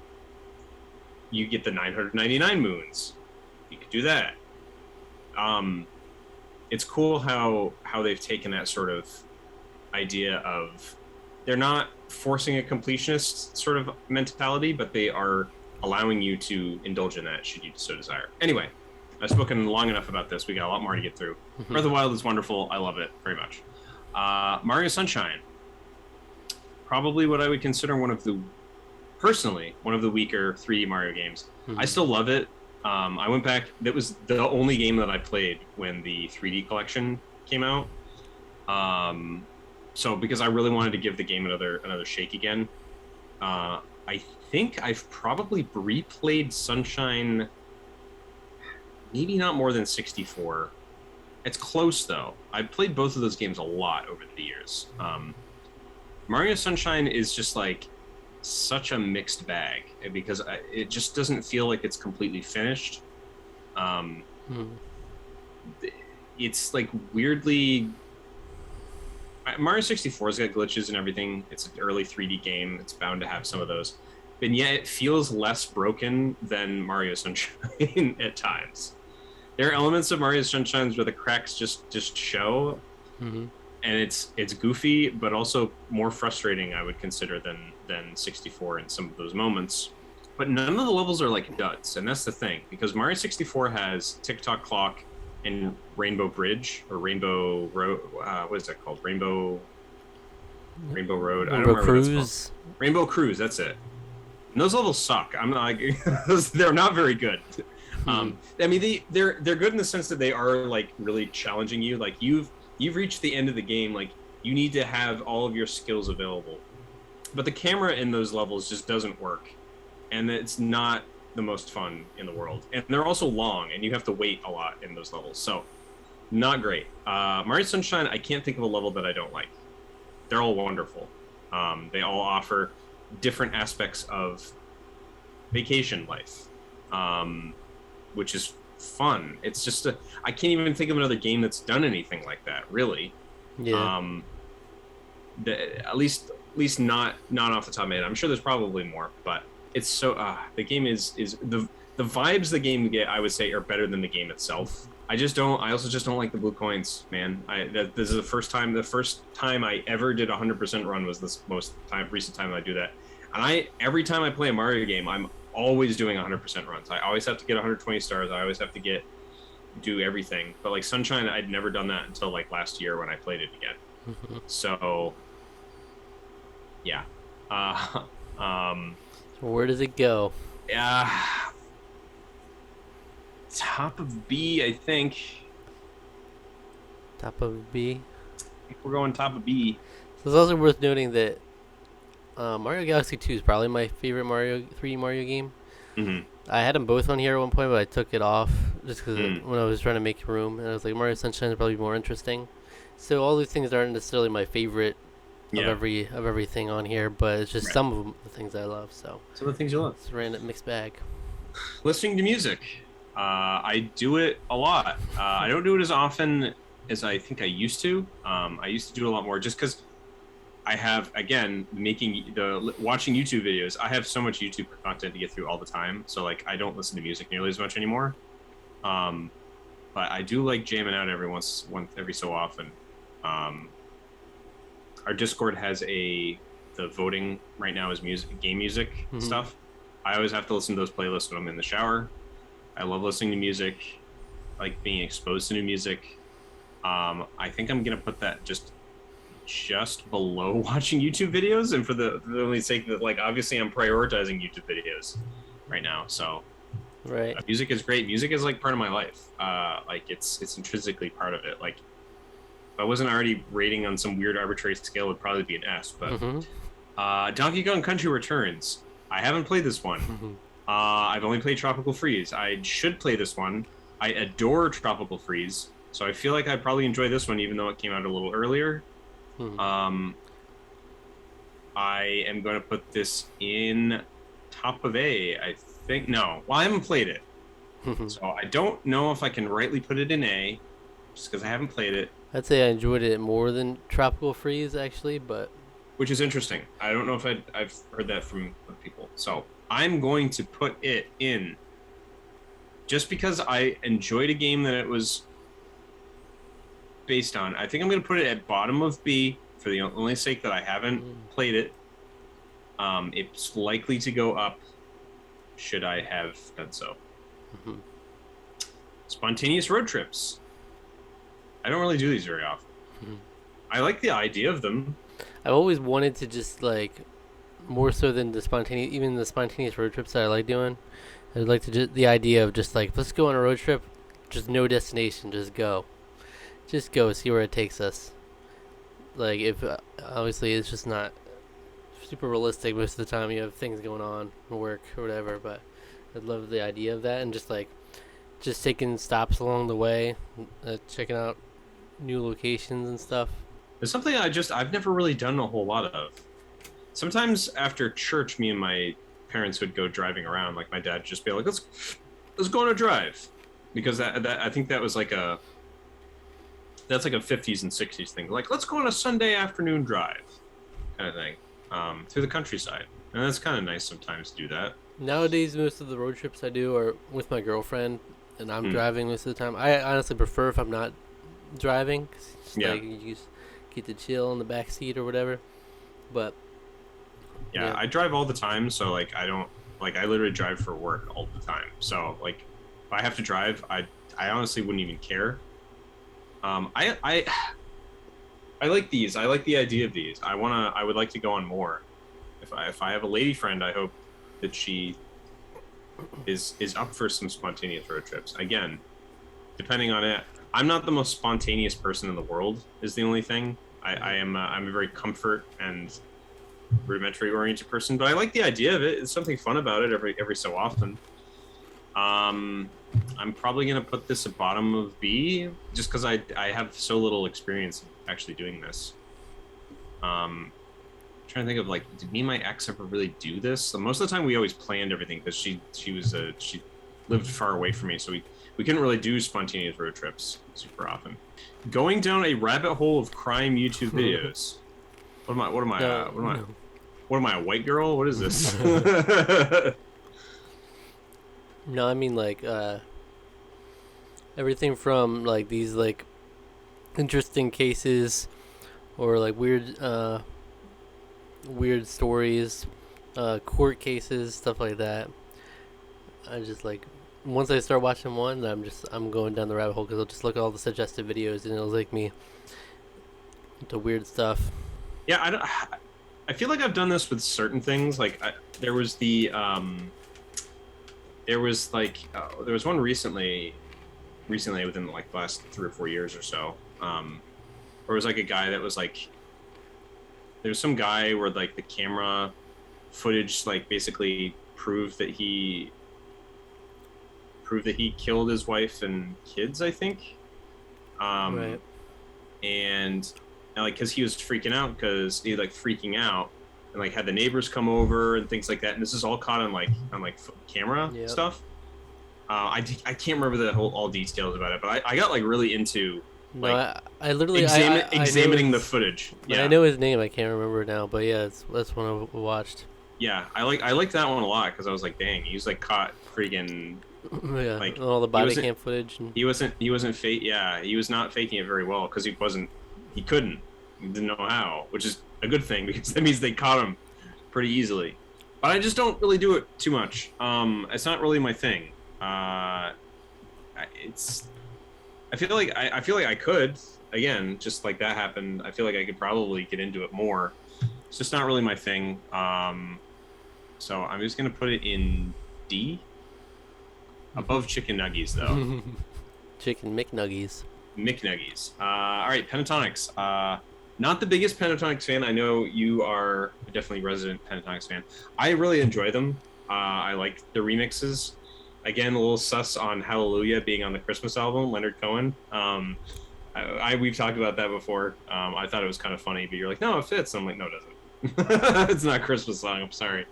you get the 999 moons. You could do that. It's cool how they've taken that sort of idea of they're not forcing a completionist sort of mentality, but they are allowing you to indulge in that should you so desire. Anyway, I've spoken long enough about this. We got a lot more to get through. Breath of the Wild is wonderful. I love it very much. Mario Sunshine, probably what I would consider one of the weaker 3D Mario games. I still love it. I went back. That was the only game that I played when the 3D collection came out. So because I really wanted to give the game another shake again. I think I've probably replayed Sunshine maybe not more than 64. It's close though. I've played both of those games a lot over the years. Mario Sunshine is just like such a mixed bag because it just doesn't feel like it's completely finished. It's like weirdly Mario 64's got glitches and everything. It's an early 3D game. It's bound to have some of those. But yet it feels less broken than Mario Sunshine at times. There are elements of Mario Sunshine where the cracks just show. And it's goofy, but also more frustrating, I would consider, than 64 in some of those moments. But none of the levels are like duds, and that's the thing. Because Mario 64 has Tick-Tock Clock and Rainbow Bridge, or Rainbow Road, what is that called? Rainbow Road? I don't remember what it's called. Rainbow Cruise, that's it. And those levels suck. I'm not they're not very good. I mean, they're good in the sense that they are like really challenging you. Like you've reached the end of the game. Like you need to have all of your skills available, but the camera in those levels just doesn't work, and it's not the most fun in the world. And they're also long, and you have to wait a lot in those levels. So not great. Mario Sunshine, I can't think of a level that I don't like. They're all wonderful. They all offer different aspects of vacation life, which is fun. It's just I can't even think of another game that's done anything like that, really. Yeah. At least not off the top of my head. I'm sure there's probably more, but it's so the game is the vibes the game get, I would say, are better than the game itself. I also just don't like the blue coins, man. This is the first time I ever did a 100% run was this recent time I do that. And every time I play a Mario game, I'm always doing 100% runs. I always have to get 120 stars. I always have to do everything. But like Sunshine, I'd never done that until like last year when I played it again. So yeah. So where does it go? Top of B, I think. Top of B? I think we're going top of B. So it's also worth noting that Mario Galaxy 2 is probably my favorite 3D Mario game. I had them both on here at one point, but I took it off just because when I was trying to make room, and I was like, Mario Sunshine is probably more interesting. So all these things aren't necessarily my favorite of everything on here, but it's just some of them, the things I love. So some of the things you love. It's a random mixed bag. Listening to music. I do it a lot. I don't do it as often as I think I used to. I used to do it a lot more just because I have, again, watching YouTube videos. I have so much YouTube content to get through all the time. So like I don't listen to music nearly as much anymore. But I do like jamming out every so often. Our Discord has the voting right now is game music stuff. I always have to listen to those playlists when I'm in the shower. I love listening to music. I like being exposed to new music. I think I'm gonna put that just below watching YouTube videos, and for the only sake that, like, obviously I'm prioritizing YouTube videos right now. So right, music is great. Music is like part of my life. Like it's intrinsically part of it. Like if I wasn't already rating on some weird arbitrary scale, it would probably be an S. But Donkey Kong Country Returns. I haven't played this one. I've only played Tropical Freeze. I should play this one. I adore Tropical Freeze, so I feel like I'd probably enjoy this one, even though it came out a little earlier. Hmm. I am going to put this in top of A, I think. No, well, I haven't played it, so I don't know if I can rightly put it in A, just because I haven't played it. I'd say I enjoyed it more than Tropical Freeze, actually, but Which is interesting. I don't know if I've heard that from people. So I'm going to put it in just because I enjoyed a game that it was based on. I think I'm going to put it at bottom of B for the only sake that I haven't played it. It's likely to go up should I have done so. Mhm. Spontaneous road trips. I don't really do these very often. Mhm. I like the idea of them. I've always wanted to just like more so than even the spontaneous road trips that I like doing. I'd like to just the idea of just like let's go on a road trip, just no destination, just go, see where it takes us. Like if obviously it's just not super realistic most of the time. You have things going on, work or whatever, but I'd love the idea of that and just taking stops along the way, checking out new locations and stuff. It's something I've never really done a whole lot of. Sometimes after church, me and my parents would go driving around. Like my dad would just be like, let's go on a drive," because that I think that was that's like a 50s and 60s thing. Like, let's go on a Sunday afternoon drive, kind of thing, through the countryside, and that's kind of nice sometimes to do that. Nowadays, most of the road trips I do are with my girlfriend, and I'm driving most of the time. I honestly prefer if I'm not driving, 'cause it's Yeah. like you just get to chill in the back seat or whatever. But Yeah, I drive all the time, so like I don't I literally drive for work all the time. So like if I have to drive, I honestly wouldn't even care. I like these. I like the idea of these. I would like to go on more. If I have a lady friend, I hope that she is up for some spontaneous road trips. Again, depending on it. I'm not the most spontaneous person in the world, is the only thing. I'm a very comfort and rudimentary oriented person, but I like the idea of it. It's something fun about it every so often. I'm probably gonna put this at bottom of B just because I have so little experience actually doing this. Trying to think of did me and my ex ever really do this? So most of the time we always planned everything because she lived far away from me, so we couldn't really do spontaneous road trips super often. Going down a rabbit hole of crime YouTube videos. What am I, a white girl? What is this? no, I mean everything from like these like interesting cases or like weird stories, court cases, stuff like that. I just like once I start watching one, I'm going down the rabbit hole because I'll just look at all the suggested videos and it'll take me to weird stuff. Yeah, I feel like I've done this with certain things. There was one recently within the last 3 or 4 years or so. Where it was like a guy that was like, there was some guy where like the camera footage basically proved that he killed his wife and kids, I think. Right. And because he was freaking out and had the neighbors come over and things like that, and this is all caught on camera stuff. I can't remember the all details about it, but I got really into I literally examining the footage. Yeah, I know his name. I can't remember now, but yeah, that's one I watched. Yeah, I liked that one a lot because I was like, dang, he was caught freaking. Yeah, all the body cam footage. He was not faking it very well because he couldn't. He didn't know how, which is a good thing because that means they caught him pretty easily. But I just don't really do it too much. It's not really my thing. I feel like I could, again, just like that happened. I feel like I could probably get into it more. It's just not really my thing. So I'm just gonna put it in D. Above chicken nuggies, though. Chicken McNuggies. McNuggies. All right, Pentatonix. Not the biggest Pentatonix fan. I know you are definitely a resident Pentatonix fan. I really enjoy them. I like the remixes. Again, a little sus on Hallelujah being on the Christmas album, Leonard Cohen. We've talked about that before. I thought it was kind of funny, but you're like, no, it fits. I'm like, no, it doesn't. It's not a Christmas song. I'm sorry.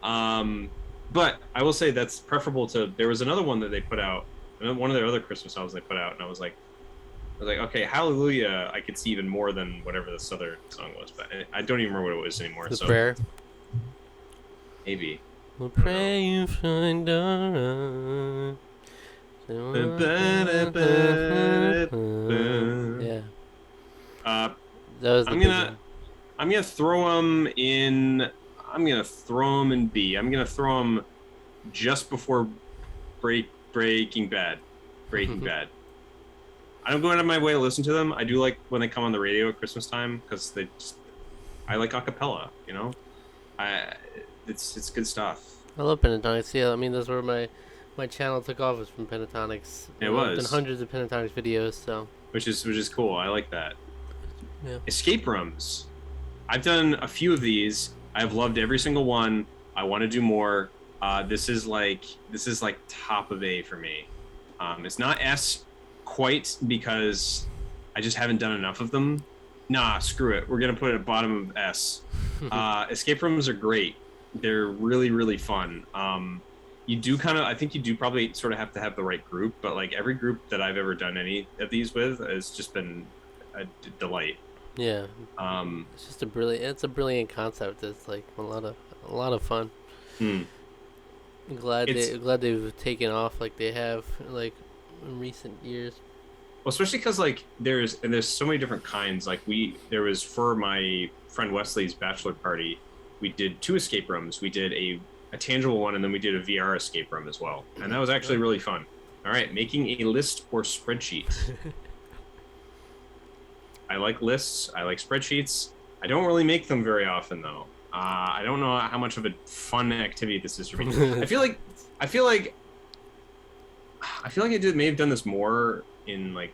But I will say that's preferable to. There was another one that they put out, one of their other Christmas songs they put out, and I was like, okay, Hallelujah, I could see even more than whatever this other song was, but I don't even remember what it was anymore. The prayer. Maybe. We'll pray you find our yeah. That was I'm gonna throw them in. I'm gonna throw them in B. I'm gonna throw them just before Breaking Bad. Breaking Bad. I don't go out of my way to listen to them. I do like when they come on the radio at Christmas time because I like acapella. You know, it's good stuff. I love Pentatonix. Yeah, I mean that's where my channel took off, was from Pentatonix. It was. Been hundreds of Pentatonix videos, so. Which is cool. I like that. Yeah. Escape rooms. I've done a few of these. I've loved every single one. I want to do more. This is like top of A for me. It's not S quite because I just haven't done enough of them. Nah, screw it. We're gonna put it at bottom of S. Escape rooms are great. They're really, really fun. You do I think you do probably sort of have to have the right group, but like every group that I've ever done any of these with has just been a delight. Yeah. It's just a brilliant concept. It's like a lot of fun. I'm glad they've taken off like they have like in recent years. Well, especially because like there's so many different kinds. Like there was for my friend Wesley's bachelor party, we did 2 escape rooms. We did a tangible one, and then we did a VR escape room as well, and that was actually really fun. All right, making a list or spreadsheet. I like lists. I like spreadsheets. I don't really make them very often, though. I don't know how much of a fun activity this is for me. I feel like I may have done this more in like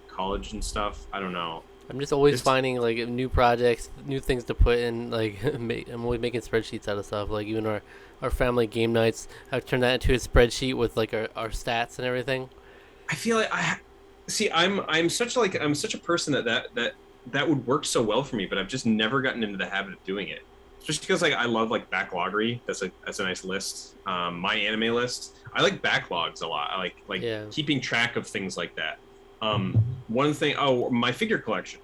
college and stuff. I don't know. I'm just always finding like new projects, new things to put in. Like I'm always making spreadsheets out of stuff. Like even our family game nights, I've turned that into a spreadsheet with like our stats and everything. I feel like I'm such a person that would work so well for me, but I've just never gotten into the habit of doing it. Especially because like I love like backloggery. That's a nice list. My anime list. I like backlogs a lot. I like keeping track of things like that. One thing, my figure collection,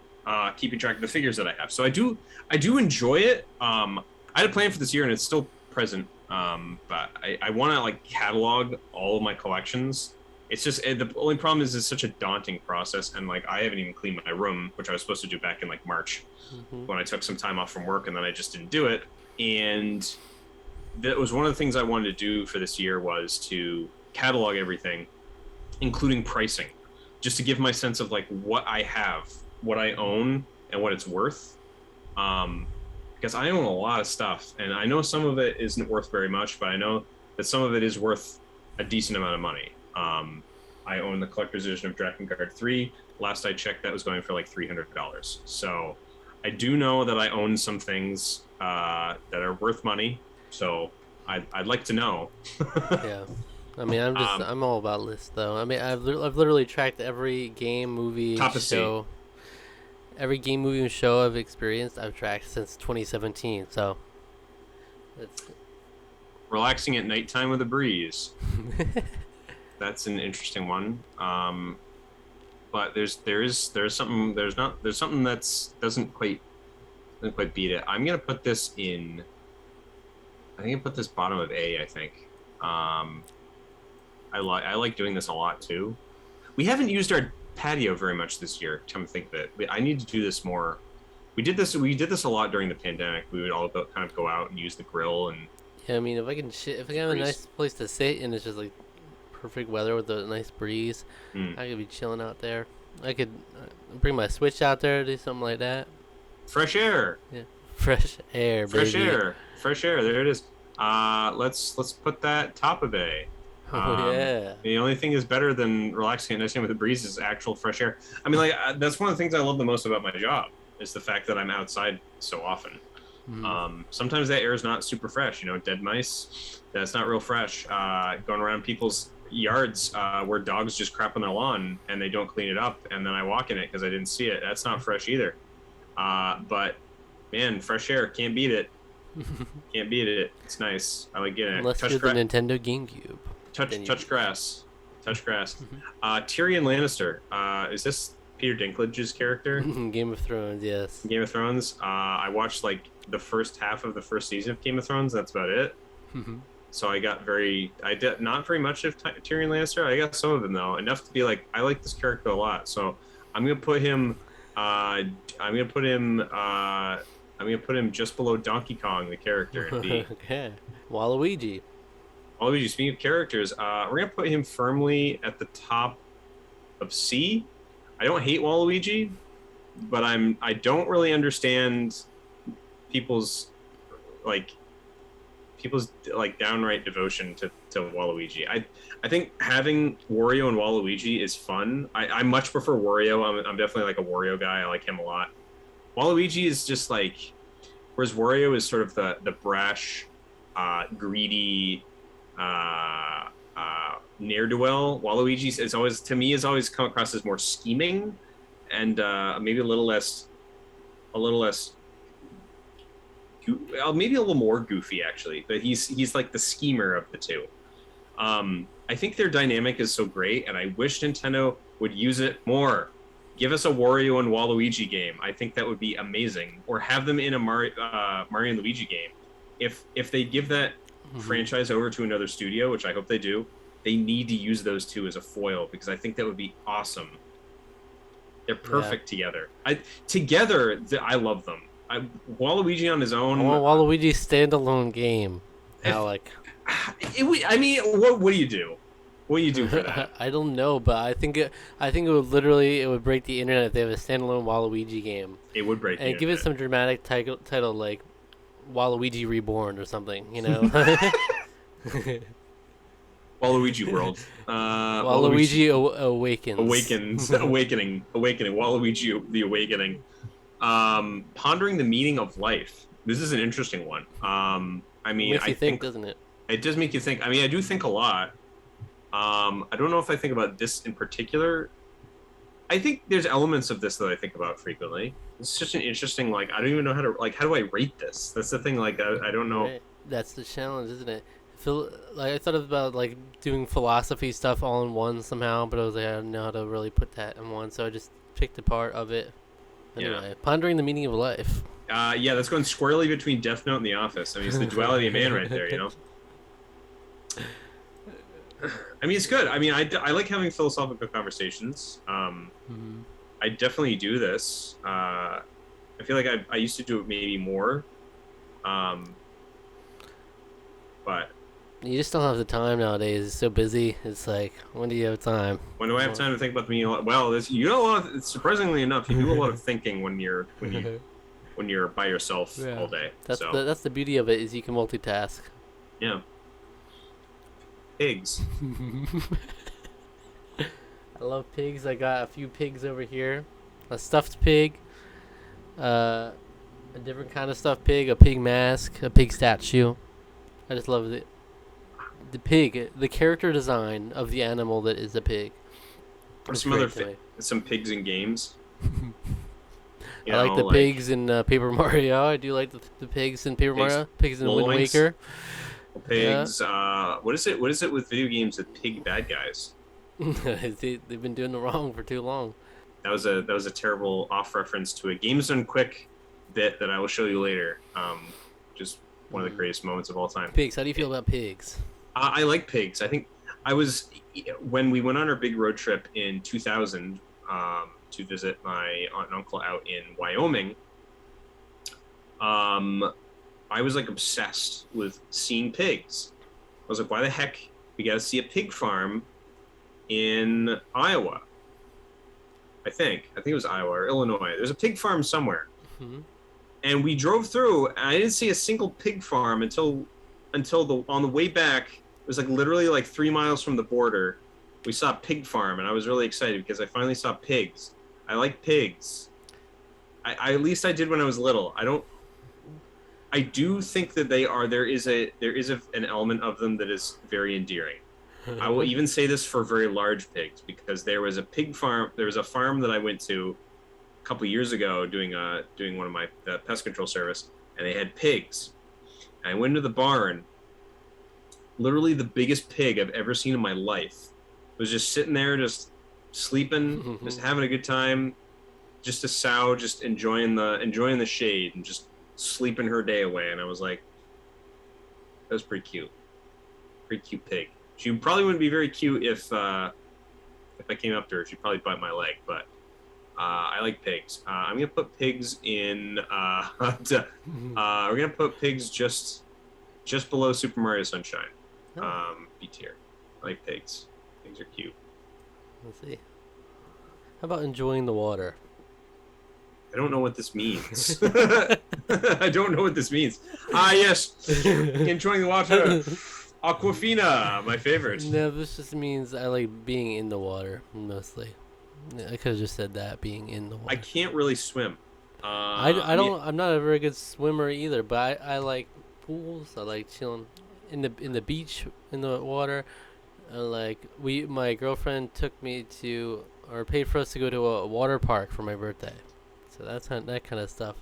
keeping track of the figures that I have. So I do enjoy it. I had a plan for this year and it's still present. But I want to like catalog all of my collections. It's just, the only problem is it's such a daunting process. And like, I haven't even cleaned my room, which I was supposed to do back in like March when I took some time off from work, and then I just didn't do it. And that was one of the things I wanted to do for this year, was to catalog everything, including pricing, just to give my sense of like what I have, what I own, and what it's worth. Because I own a lot of stuff, and I know some of it isn't worth very much, but I know that some of it is worth a decent amount of money. I own the collector's edition of Drakengard 3. Last I checked, that was going for like $300. So I do know that I own some things that are worth money. So I'd like to know. Yeah. I mean, I'm all about lists, though. I mean, I've literally tracked every game, movie, show. Every game, movie, and show I've experienced, I've tracked since 2017. So, it's relaxing at nighttime with a breeze. That's an interesting one. But there's something that's doesn't quite beat it. I'm gonna put this in. I think I put this bottom of A. I think. I like doing this a lot too. We haven't used our patio very much this year. Come to think of it, I need to do this more. We did this a lot during the pandemic. We would all kind of go out and use the grill and. Yeah, I mean, if I have a nice place to sit and it's just like perfect weather with a nice breeze, I could be chilling out there. I could bring my Switch out there, do something like that. Fresh air. Yeah, fresh air, baby. Fresh air. There it is. Let's put that top of A. Yeah. The only thing is better than relaxing at nighttime with the breeze is actual fresh air. I mean, like that's one of the things I love the most about my job, is the fact that I'm outside so often. Sometimes that air is not super fresh. Dead mice, that's not real fresh. Going around people's yards where dogs just crap on their lawn and they don't clean it up, and then I walk in it because I didn't see it. That's not fresh either. But man, fresh air, can't beat it. Can't beat it. It's nice. I like getting it. Unless you're the Nintendo GameCube. Touch grass. Touch grass. Tyrion Lannister. Is this Peter Dinklage's character? Game of Thrones, yes. Game of Thrones. I watched like the first half of the first season of Game of Thrones. That's about it. So I did not very much of Tyrion Lannister. I got some of him though, enough to be like, I like this character a lot. So I'm gonna put him. I'm gonna put him just below Donkey Kong, the character. In B. Okay. Waluigi. Waluigi. Speaking of characters, we're gonna put him firmly at the top of C. I don't hate Waluigi, but I don't really understand people's downright devotion to Waluigi. I think having Wario and Waluigi is fun. I much prefer Wario. I'm definitely like a Wario guy. I like him a lot. Waluigi is just like, whereas Wario is sort of the brash, greedy, ne'er-do-well. Waluigi is always, to me, come across as more scheming and maybe a little less, maybe a little more goofy actually. But he's like the schemer of the two. I think their dynamic is so great, and I wish Nintendo would use it more. Give us a Wario and Waluigi game. I think that would be amazing. Or have them in a Mario and Luigi game. If they give that franchise over to another studio, which I hope they do, they need to use those two as a foil, because I think that would be awesome. They're perfect together. I love them. Waluigi on his own. I want Waluigi's standalone game, Alec. What do you do? What do you do for that? I don't know, but I think it would break the internet if they have a standalone Waluigi game. It would break the internet. And give it some dramatic title like Waluigi Reborn or something, Waluigi World. Waluigi Awakens. Awakening. Waluigi the Awakening. Pondering the meaning of life. This is an interesting one. Makes you think, doesn't it? It does make you think. I do think a lot. I don't know if I think about this in particular. I think there's elements of this that I think about frequently. It's just an interesting, I don't even know how do I rate this? That's the thing, I don't know. Right. That's the challenge, isn't it? I thought about doing philosophy stuff all in one somehow, but I was like, I don't know how to really put that in one, so I just picked a part of it. Anyway, Pondering the meaning of life. Yeah, that's going squarely between Death Note and The Office. It's the duality of man right there, it's good. I like having philosophical conversations. I definitely do this. I feel like I used to do it maybe more. But you just don't have the time nowadays. It's so busy. It's like, when do you have time? When do I have time to think about the meaning? Well, surprisingly enough, you do a lot of thinking when you're by yourself all day. That's the beauty of it, is you can multitask. Yeah. Pigs. I love pigs. I got a few pigs over here. A stuffed pig. A different kind of stuffed pig. A pig mask. A pig statue. I just love it. The pig. The character design of the animal that is a pig. Some pigs in games. I like the pigs in Paper Mario. I do like the pigs in Paper Mario. Pigs in Wind Waker. Pigs. What is it with video games with pig bad guys? They've been doing it wrong for too long. That was a terrible off reference to a Games Done Quick bit that I will show you later. Just one of the greatest moments of all time. Pigs. How do you feel about pigs? I like pigs. I think when we went on our big road trip in 2000 to visit my aunt and uncle out in Wyoming. I was obsessed with seeing pigs. I was like, why the heck we got to see a pig farm in Iowa? I think it was Iowa or Illinois. There's a pig farm somewhere. Mm-hmm. And we drove through, and I didn't see a single pig farm until on the way back. It was literally 3 miles from the border. We saw a pig farm, and I was really excited because I finally saw pigs. I like pigs. At least I did when I was little. I do think that they are. An element of them that is very endearing. I will even say this for very large pigs, because there was a pig farm. There was a farm that I went to a couple years ago doing one of my pest control service, and they had pigs. And I went into the barn. Literally the biggest pig I've ever seen in my life was just sitting there, just sleeping, just having a good time. Just a sow, just enjoying the shade and just sleeping her day away. And I was like, that was pretty cute. Pretty cute pig. She probably wouldn't be very cute if I came up to her. She'd probably bite my leg, but I like pigs. I'm gonna put pigs in. We're gonna put pigs just below Super Mario Sunshine. B tier. I like pigs. Pigs are cute. Let's see. How about enjoying the water? I don't know what this means. I don't know what this means. Yes, enjoying the water. Aquafina, my favorite. No, this just means I like being in the water mostly. I could have just said that, being in the water. I can't really swim. I don't. I'm not a very good swimmer either, but I like pools. I like chilling in the beach in the water. My girlfriend took me to, or paid for us to go to a water park for my birthday. So that's that kind of stuff,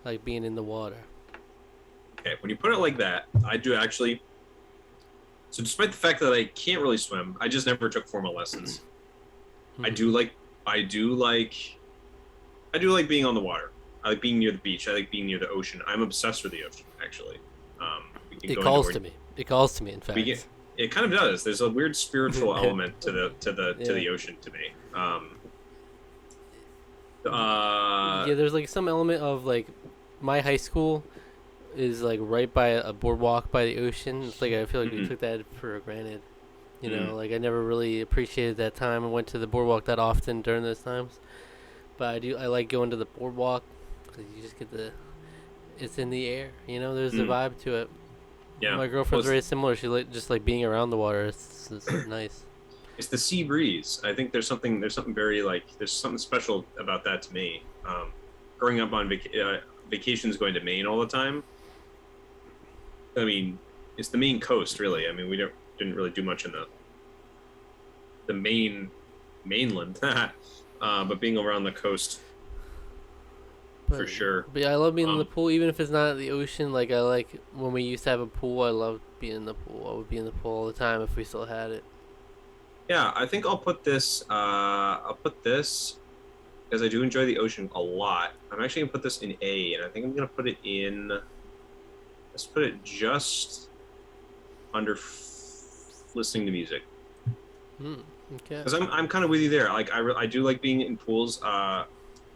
like being in the water. Okay, when you put it like that, I do actually. So despite the fact that I can't really swim, I just never took formal lessons. I do like being on the water. I like being near the beach. I like being near the ocean. I'm obsessed with the ocean, actually. It calls to me. It calls to me. In fact, it kind of does. There's a weird spiritual element to the ocean to me. There's like some element of like my high school is like right by a boardwalk by the ocean. It's like I feel like we took that for granted. You know, like I never really appreciated that time. I went to the boardwalk that often during those times, but I like going to the boardwalk because you just get it's in the air. You know, there's a vibe to it. Yeah, my girlfriend's very similar. She just like being around the water. It's nice. It's the sea breeze. I think there's something very there's something special about that to me. Growing up on vacations, going to Maine all the time. I mean, it's the Maine coast, really. I mean, we didn't really do much in the mainland, but being around the coast, for sure. But yeah, I love being in the pool, even if it's not the ocean. Like I like when we used to have a pool. I loved being in the pool. I would be in the pool all the time if we still had it. Yeah, I think I'll put this because I do enjoy the ocean a lot. I'm actually gonna put this in A, and I think I'm gonna put it in. Let's put it just under listening to music. Okay. Because I'm kind of with you there. Like I do like being in pools.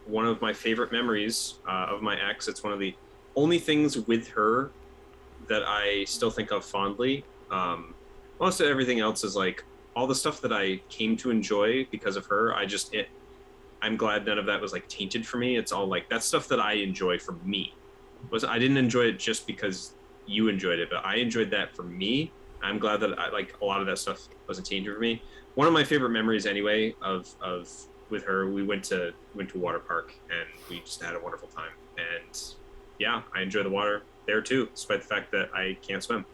One of my favorite memories of my ex. It's one of the only things with her that I still think of fondly. Most of everything else is like all the stuff that I came to enjoy because of her. I'm glad none of that was like tainted for me. It's all like that stuff that I enjoy for me. I didn't enjoy it just because you enjoyed it, but I enjoyed that for me. I'm glad that I like a lot of that stuff wasn't tainted for me. One of my favorite memories, anyway, of with her, we went to water park and we just had a wonderful time. And yeah, I enjoy the water there too, despite the fact that I can't swim.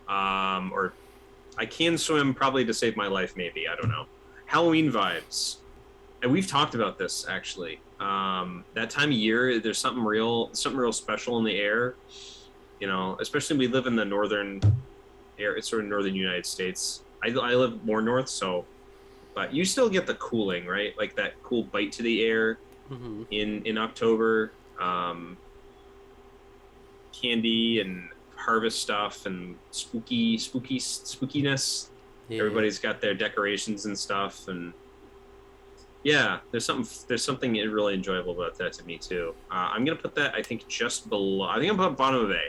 Or I can swim probably to save my life, maybe. I don't know. Halloween vibes. And we've talked about this actually. That time of year, there's something real special in the air. You know, especially we live in the northern air. It's sort of northern United States. I live more north, so, but you still get the cooling, right? Like that cool bite to the air in October. Candy and harvest stuff and spookiness. Yeah. Everybody's got their decorations and stuff, and yeah, there's something really enjoyable about that to me too. I'm gonna put that, I think, just below. I think I'm gonna put bottom of A.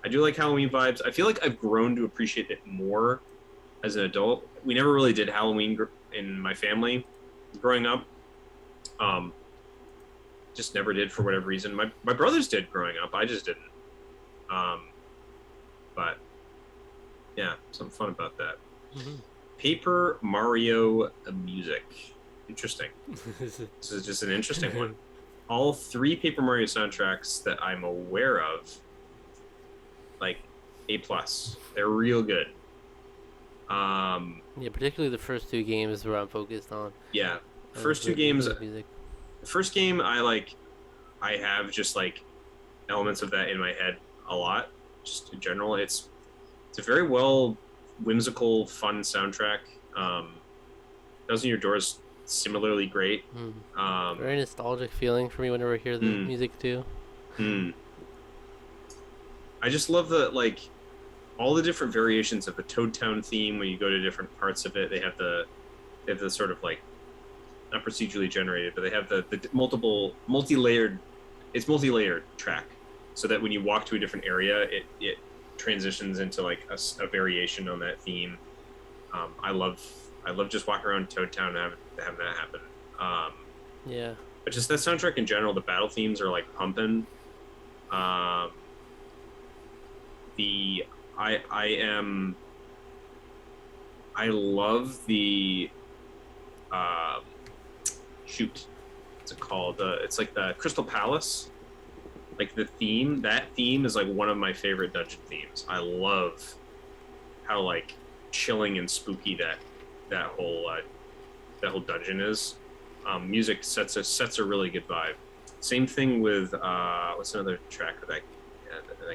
I do like Halloween vibes. I feel like I've grown to appreciate it more as an adult. We never really did Halloween in my family growing up. Just never did for whatever reason. My brothers did growing up. I just didn't. But yeah, something fun about that. Paper Mario music. Interesting. This is just an interesting one. All 3 Paper Mario soundtracks that I'm aware of like A+. They're real good. Yeah, particularly the first two games where I'm focused on. Yeah, first two games. Music. The first game I have just like elements of that in my head a lot. Just in general, it's a very well whimsical, fun soundtrack. Thousand Year Door is similarly great. Very nostalgic feeling for me whenever I hear the music too. I just love the like all the different variations of the Toad Town theme when you go to different parts of it. They have the sort of like not procedurally generated, but they have the multi-layered. It's multi-layered track, so that when you walk to a different area, it transitions into like a variation on that theme. I love just walking around Toad Town and having that happen. Yeah. But just that soundtrack in general, the battle themes are like pumping. I love the shoot. What's it called? It's like the Crystal Palace. Like the theme. That theme is like one of my favorite dungeon themes. I love how like chilling and spooky that whole dungeon is. Music sets a really good vibe. Same thing with what's another track of that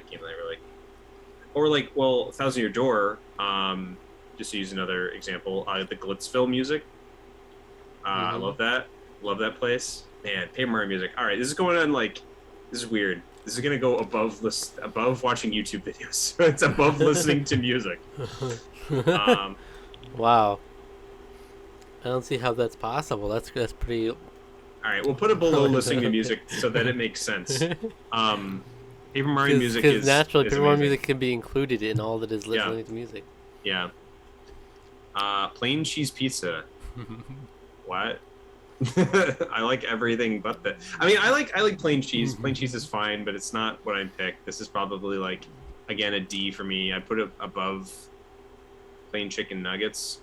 game that I really like? Or like, well, Thousand Year Door. Just to use another example, the Glitzville music. I love that. Love that place. Man, Paper Mario music. All right, this is going on like, this is weird. This is gonna go above watching YouTube videos. It's above listening to music. Wow. I don't see how that's possible. That's pretty. All right, we'll put it below listening to music so that it makes sense. Paper Mario music is naturally is Paper Mario amazing. music can be included in all that is listening to music. Yeah. Plain cheese pizza. What? I like everything but the. I mean, I like plain cheese. Plain cheese is fine, but it's not what I'd pick. This is probably like, again, a D for me. I put it above plain chicken nuggets.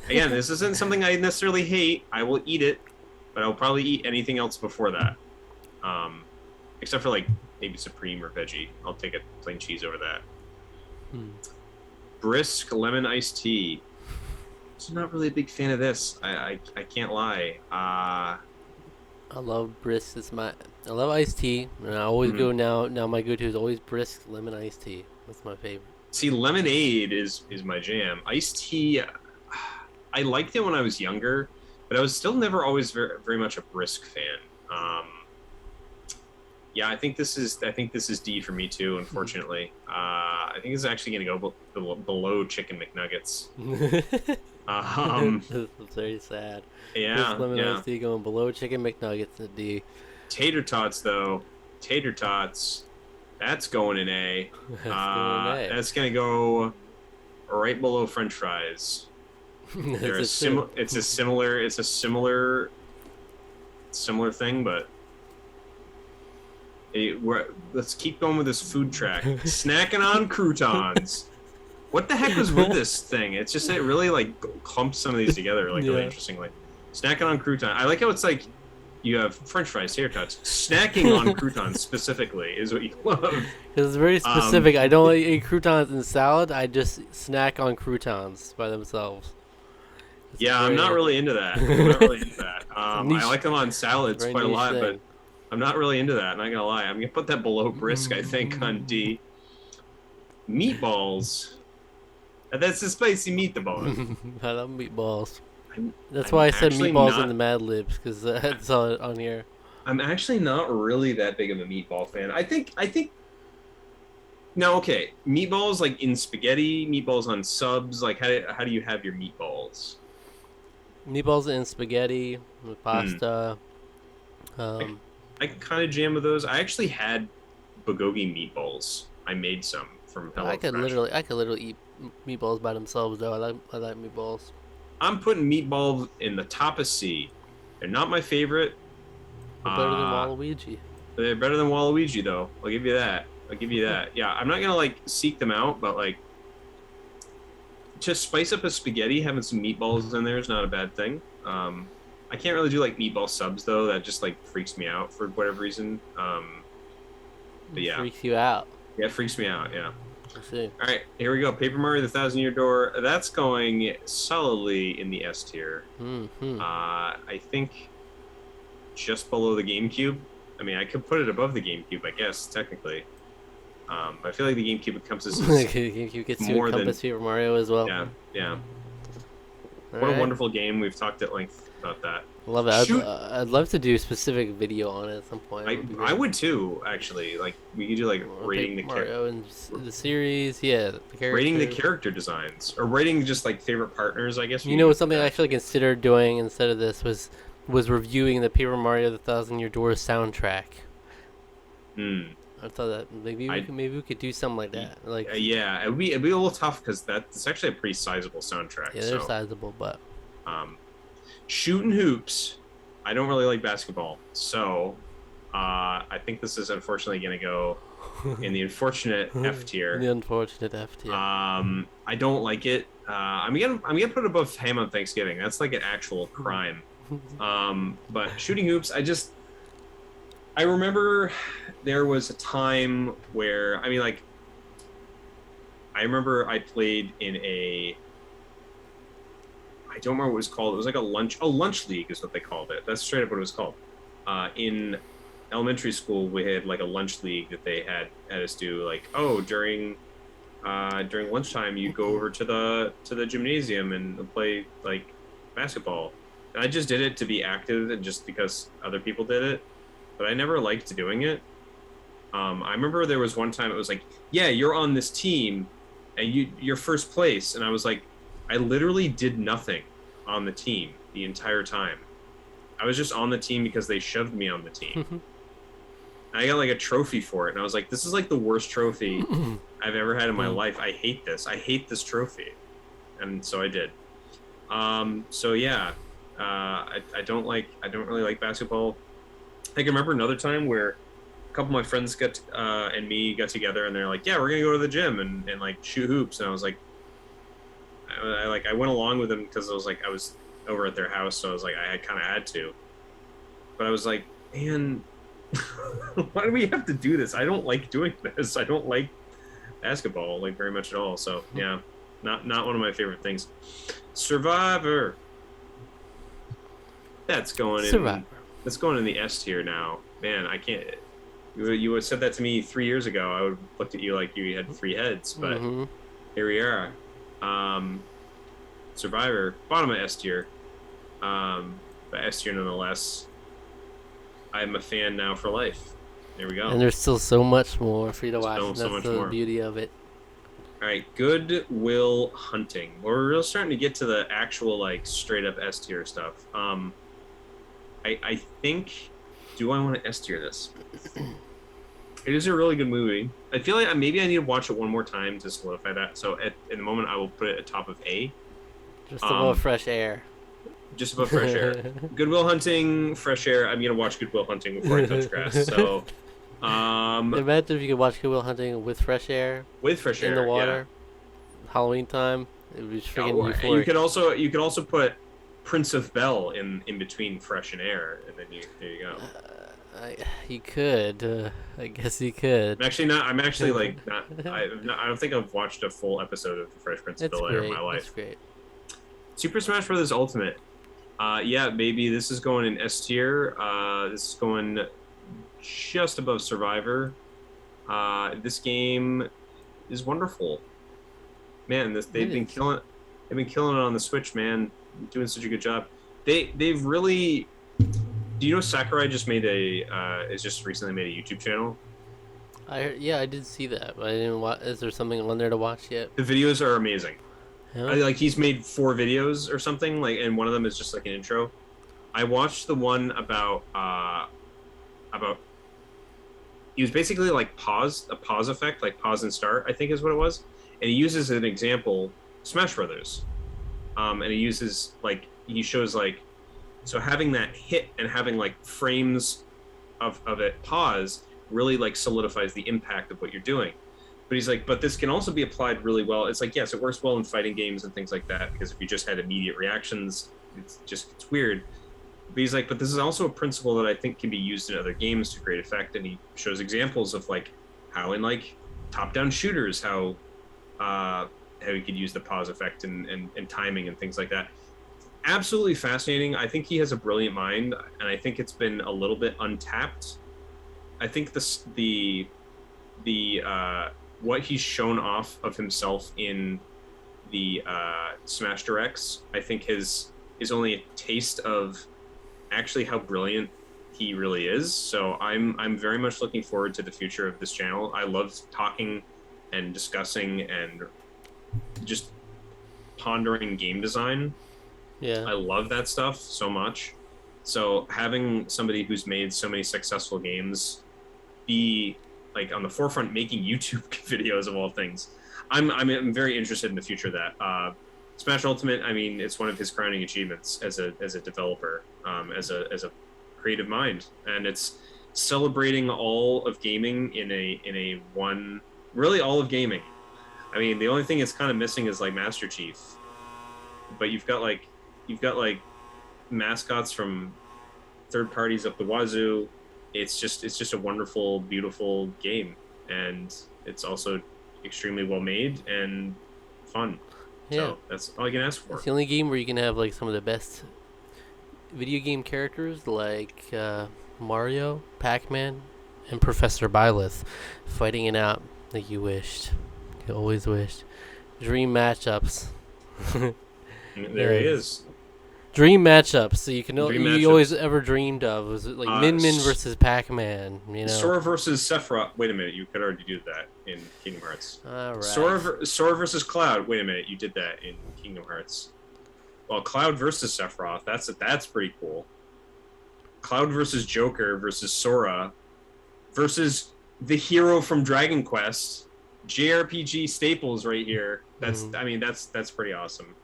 Again, this isn't something I necessarily hate. I will eat it, but I'll probably eat anything else before that. Except for like maybe Supreme or veggie. I'll take a plain cheese over that. Brisk lemon iced tea. I'm not really a big fan of this. I can't lie. I love brisk. I love iced tea, and I always go now. Now my go-to is always brisk lemon iced tea. That's my favorite. See, lemonade is my jam. Iced tea, I liked it when I was younger, but I was still never always very, very much a brisk fan. Yeah, I think this is D for me too. Unfortunately, I think it's actually going to go below Chicken McNuggets. That's very sad. Yeah, lemon iced tea going below Chicken McNuggets in D. Tater tots, though. Tater tots. That's going in A. That's going to go right below French fries. It's a similar thing, but let's keep going with this food track. Snacking on croutons. What the heck was with this thing? It's just it really like clumps some of these together like really interestingly. Snacking on crouton. I like how it's like you have French fries, tater tots. Snacking on croutons specifically is what you love. It's very specific. I don't eat croutons in salad. I just snack on croutons by themselves. I'm not really into that. I like them on salads quite a lot, but I'm not really into that. I'm not gonna lie. I'm gonna put that below brisk. I think on D. Meatballs. That's a spicy meatball. I love meatballs. That's why I said meatballs in the Mad Libs, because that's all on here. I'm actually not really that big of a meatball fan. I think. No, okay. Meatballs like in spaghetti, meatballs on subs. Like how do you have your meatballs? Meatballs in spaghetti with pasta. I can kind of jam with those. I actually had bulgogi meatballs. I made some from Hello I could literally eat meatballs by themselves though. I like meatballs. I'm putting meatballs in the top of C. They're not my favorite. They're better than Waluigi. They're better than Waluigi though. I'll give you that. Yeah, I'm not gonna like seek them out, but like to spice up a spaghetti, having some meatballs in there is not a bad thing. I can't really do like meatball subs though. That just like freaks me out for whatever reason. But yeah, freaks you out. Yeah, it freaks me out. Yeah. Let's see. All right, here we go. Paper Mario: The Thousand Year Door. That's going solidly in the S tier. Mm-hmm. I think just below the GameCube. I mean, I could put it above the GameCube, I guess, technically. But I feel like the GameCube encompasses GameCube gets to more encompass Paper Mario as well. yeah, yeah. All What right. a wonderful game. We've talked at length about that. Love it. Shoot. I'd love to do a specific video on it at some point. It would be I great. would too, actually. Like we could do like Or rating the Paper Mario and the series, yeah, the characters. rating the character designs, or rating just like favorite partners. I guess. You know, something I actually considered doing instead of this was reviewing the Paper Mario: The Thousand Year Door soundtrack. Hmm. I thought that maybe we could do something like that. Like Yeah, it'd be a little tough because that's actually a pretty sizable soundtrack. yeah, they're so, sizable, but shooting hoops. I don't really like basketball, so I think this is unfortunately going to go in the unfortunate F tier. The unfortunate F tier. I don't like it. I'm gonna put it above Ham on Thanksgiving. That's like an actual crime. But shooting hoops, I remember there was a time where I remember I played in I don't remember what it was called. It was like a lunch league is what they called it. That's straight up what it was called. In elementary school, we had like a lunch league that they had us do. Like, oh, during lunchtime, you go over to the gymnasium and play like basketball. And I just did it to be active and just because other people did it, but I never liked doing it. I remember there was one time it was like, yeah, you're on this team, and you're first place, and I was like, I literally did nothing on the team the entire time. I was just on the team because they shoved me on the team. I got like a trophy for it, and I was like, this is like the worst trophy I've ever had in my life. I hate this. I hate this trophy, and so I did. So yeah, I don't really like basketball. I can remember another time where a couple of my friends and me got together, and they're like, yeah, we're gonna go to the gym and like shoot hoops, and I was like, I went along with them because I was over at their house, so I was like, I kind of had to, but I was like, man, why do we have to do this? I don't like doing this. I don't like basketball like very much at all. So yeah, not one of my favorite things. Survivor. That's going in. That's going in the S tier now. Man, I can't. You would have said that to me 3 years ago. I would have looked at you like you had three heads, but here we are. Survivor, bottom of S tier. But S tier nonetheless. I'm a fan now for life. There we go. And there's still so much more for you to watch. So That's much the more. beauty of it. All right, Good Will Hunting. We're really starting to get to the actual like straight up S tier stuff. I think. Do I want to S tier this? It is a really good movie. I feel like maybe I need to watch it one more time to solidify that. So in the moment, I will put it at top of A. Just above Fresh Air. Just above Fresh Air. Good Will Hunting, Fresh Air. I'm gonna watch Good Will Hunting before I touch grass. So, imagine if you could watch Good Will Hunting with fresh air with fresh air in the water. Yeah. Halloween time. It was freaking euphoric. You could also put Prince of Bel in between Fresh and Air, and then there you go. You could. I guess you could. I'm actually like not. I don't think I've watched a full episode of the Fresh Prince of Bel Air in my life. That's great. Super Smash Bros. Ultimate. Yeah, maybe this is going in S tier. This is going just above Survivor. This game is wonderful. Man, they've been killing it on the Switch, man. Doing such a good job. They've really. Do you know Sakurai just recently made a YouTube channel? I did see that, but I didn't watch. Is there something on there to watch yet? The videos are amazing. Yeah. He's made 4 videos or something, like, and one of them is just like an intro. I watched the one about he was basically like a pause effect, like pause and start, I think is what it was. And he uses an example, Smash Brothers. And he shows like, so having that hit and having like frames of it pause really like solidifies the impact of what you're doing. But he's like, but this can also be applied really well. It's like, yes, it works well in fighting games and things like that, because if you just had immediate reactions, it's weird. But he's like, but this is also a principle that I think can be used in other games to great effect. And he shows examples of like how in like top-down shooters, how you could use the pause effect and timing and things like that. Absolutely fascinating. I think he has a brilliant mind, and I think it's been a little bit untapped. I think the what he's shown off of himself in the Smash Directs, I think is only a taste of actually how brilliant he really is. So I'm very much looking forward to the future of this channel. I love talking and discussing and just pondering game design. Yeah. I love that stuff so much. So having somebody who's made so many successful games be like on the forefront making YouTube videos of all things, I'm very interested in the future of that. Smash Ultimate, I mean, it's one of his crowning achievements as a developer, as a creative mind, and it's celebrating all of gaming in a one, really all of gaming. I mean, the only thing it's kind of missing is like Master Chief, but you've got like mascots from third parties up the wazoo. It's just a wonderful, beautiful game, and it's also extremely well made and fun. Yeah. So that's all you can ask for. It's the only game where you can have like some of the best video game characters like Mario, Pac-Man, and Professor Byleth fighting it out like you wished. You always wished. Dream matchups. There he is. Dream matchups. So you can Dream always matchups. ever dreamed of was it like Min Min versus Pac-Man. You know. Sora versus Sephiroth. Wait a minute, you could already do that in Kingdom Hearts. All right. Sora versus Cloud. Wait a minute, you did that in Kingdom Hearts. Well, Cloud versus Sephiroth. That's pretty cool. Cloud versus Joker versus Sora versus the hero from Dragon Quest. JRPG staples right here. I mean that's pretty awesome.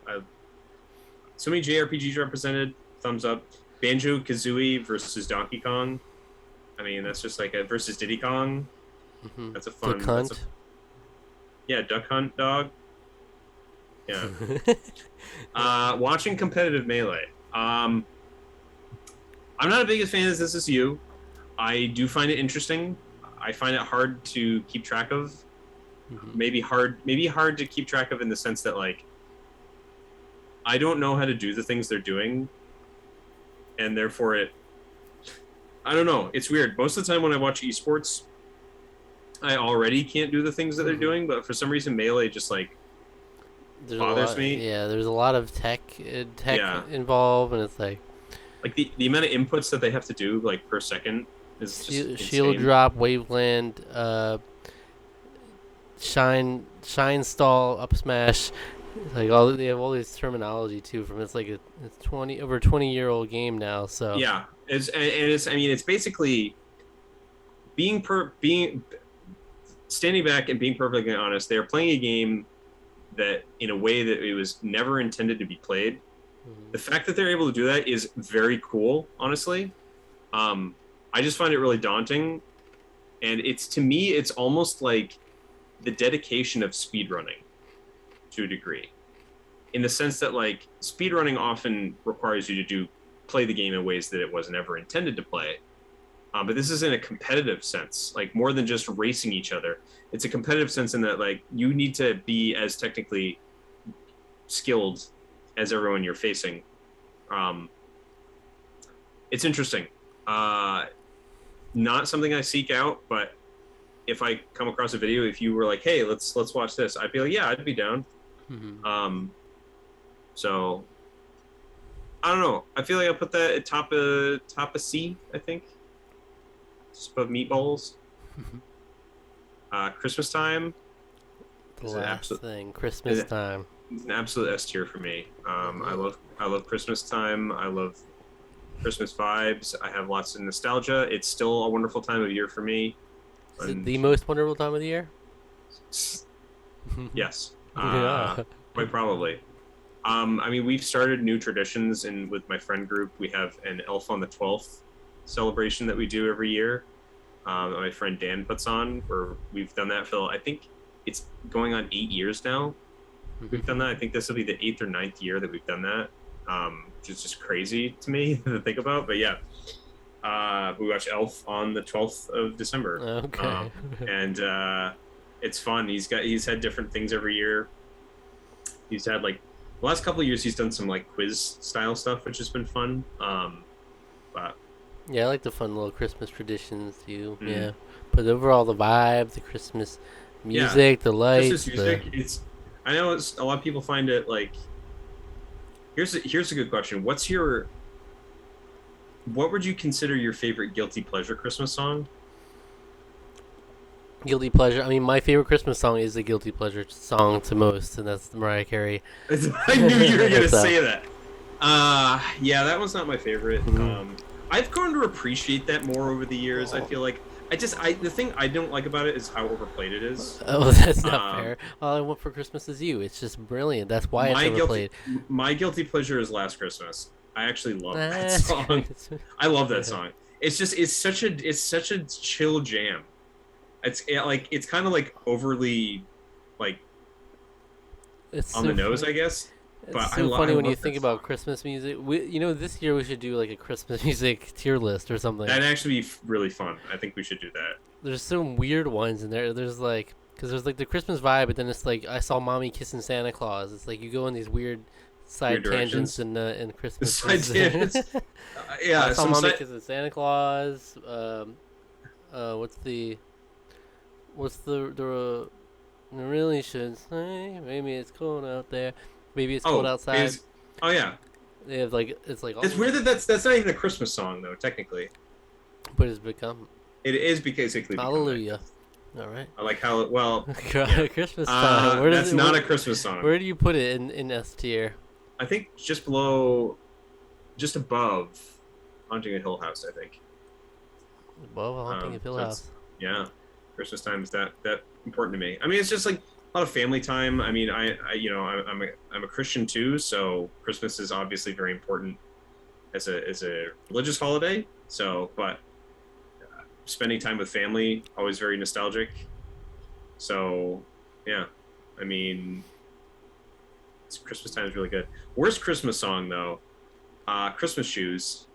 So many JRPGs represented. Thumbs up. Banjo-Kazooie versus Donkey Kong. I mean, that's just like versus Diddy Kong. Mm-hmm. That's a fun. Duck Hunt. Yeah, Duck Hunt dog. Yeah. Watching competitive Melee. I'm not a biggest fan as this is you. I do find it interesting. I find it hard to keep track of. Mm-hmm. Maybe hard to keep track of in the sense that like I don't know how to do the things they're doing, and therefore I don't know. It's weird. Most of the time when I watch esports, I already can't do the things that they're doing, but for some reason Melee just like bothers me. Yeah, there's a lot of tech involved, and it's like the amount of inputs that they have to do like per second is just shield insane. drop, waveland, shine stall, up smash. Like they have all this terminology too. From it's over 20-year-old game now. So yeah, it's basically being standing back and being perfectly honest. They are playing a game that in a way that it was never intended to be played. Mm-hmm. The fact that they're able to do that is very cool, honestly. I just find it really daunting, and to me it's almost like the dedication of speedrunning to a degree, in the sense that like speedrunning often requires you to play the game in ways that it was never intended to play. But this is in a competitive sense, like more than just racing each other. It's a competitive sense in that like you need to be as technically skilled as everyone you're facing. It's interesting. Not something I seek out, but if I come across a video, if you were like, "Hey, let's watch this," I'd be like, "Yeah, I'd be down." Mm-hmm. So I don't know. I feel like I put that at top of C. I think just above Meatballs. Christmas Time. The last thing, Christmas Time. It's an absolute S tier for me. I love Christmas Time. I love Christmas vibes. I have lots of nostalgia. It's still a wonderful time of year for me. Is it the most wonderful time of the year? Yes. Yeah. Quite probably. I mean, we've started new traditions, and with my friend group, we have an Elf on the 12th celebration that we do every year. My friend Dan puts on, where we've done that for, I think it's going on 8 years now. We've done that. I think this will be the 8th or 9th year that we've done that, which is just crazy to me to think about. But yeah, we watch Elf on the 12th of December. Okay. And It's fun. He's had different things every year. He's had like the last couple of years he's done some like quiz style stuff, which has been fun. But Yeah, I like the fun little Christmas traditions too. mm, Yeah, but overall the vibe, the Christmas yeah, music, the Christmas lights, music. It's I know it's a lot of people find it like here's a good question. What would you consider your favorite guilty pleasure Christmas song? guilty pleasure. I mean, my favorite Christmas song is the guilty pleasure song to most, and that's Mariah Carey. I knew you were gonna So, say that. Yeah, that one's not my favorite. Mhm. I've grown to appreciate that more over the years. I feel like the thing I don't like about it is how overplayed it is. Oh, that's not Um, fair. All I want for Christmas is you. It's just brilliant. That's why it's my overplayed. guilty pleasure is Last Christmas. I actually love that That's song. great. I love that song. It's such a chill jam. It's kind of like overly like It's on so the nose, funny. I guess. It's But so funny I when you love think that about song. Christmas music. This year we should do like a Christmas music tier list or something. That'd actually be really fun. I think we should do that. There's some weird ones in there. There's like, because there's like the Christmas vibe, but then it's like I saw Mommy kissing Santa Claus. It's like you go in these weird side Weird tangents directions. in Christmas. Side tangents. Yeah, I saw some Mommy side. kissing Santa Claus. What's I really should say maybe it's cold out there. Maybe it's cold outside. Oh yeah. They have like it's like It's weird that that's not even a Christmas song though. Technically, but it's become it is basically. hallelujah. All right. I like how well. Christmas time. Where does That's it, not where, a Christmas song. where do you put it in S tier? I think just above, Haunting a Hill House. I think. Above a haunting of Hill so it's- House. Yeah, Christmas time is that important to me. I mean, it's just like a lot of family time. I mean, I'm a Christian too, so Christmas is obviously very important as a religious holiday. So, but spending time with family always very nostalgic. So, yeah, I mean, Christmas time is really good. Worst Christmas song though, Christmas Shoes.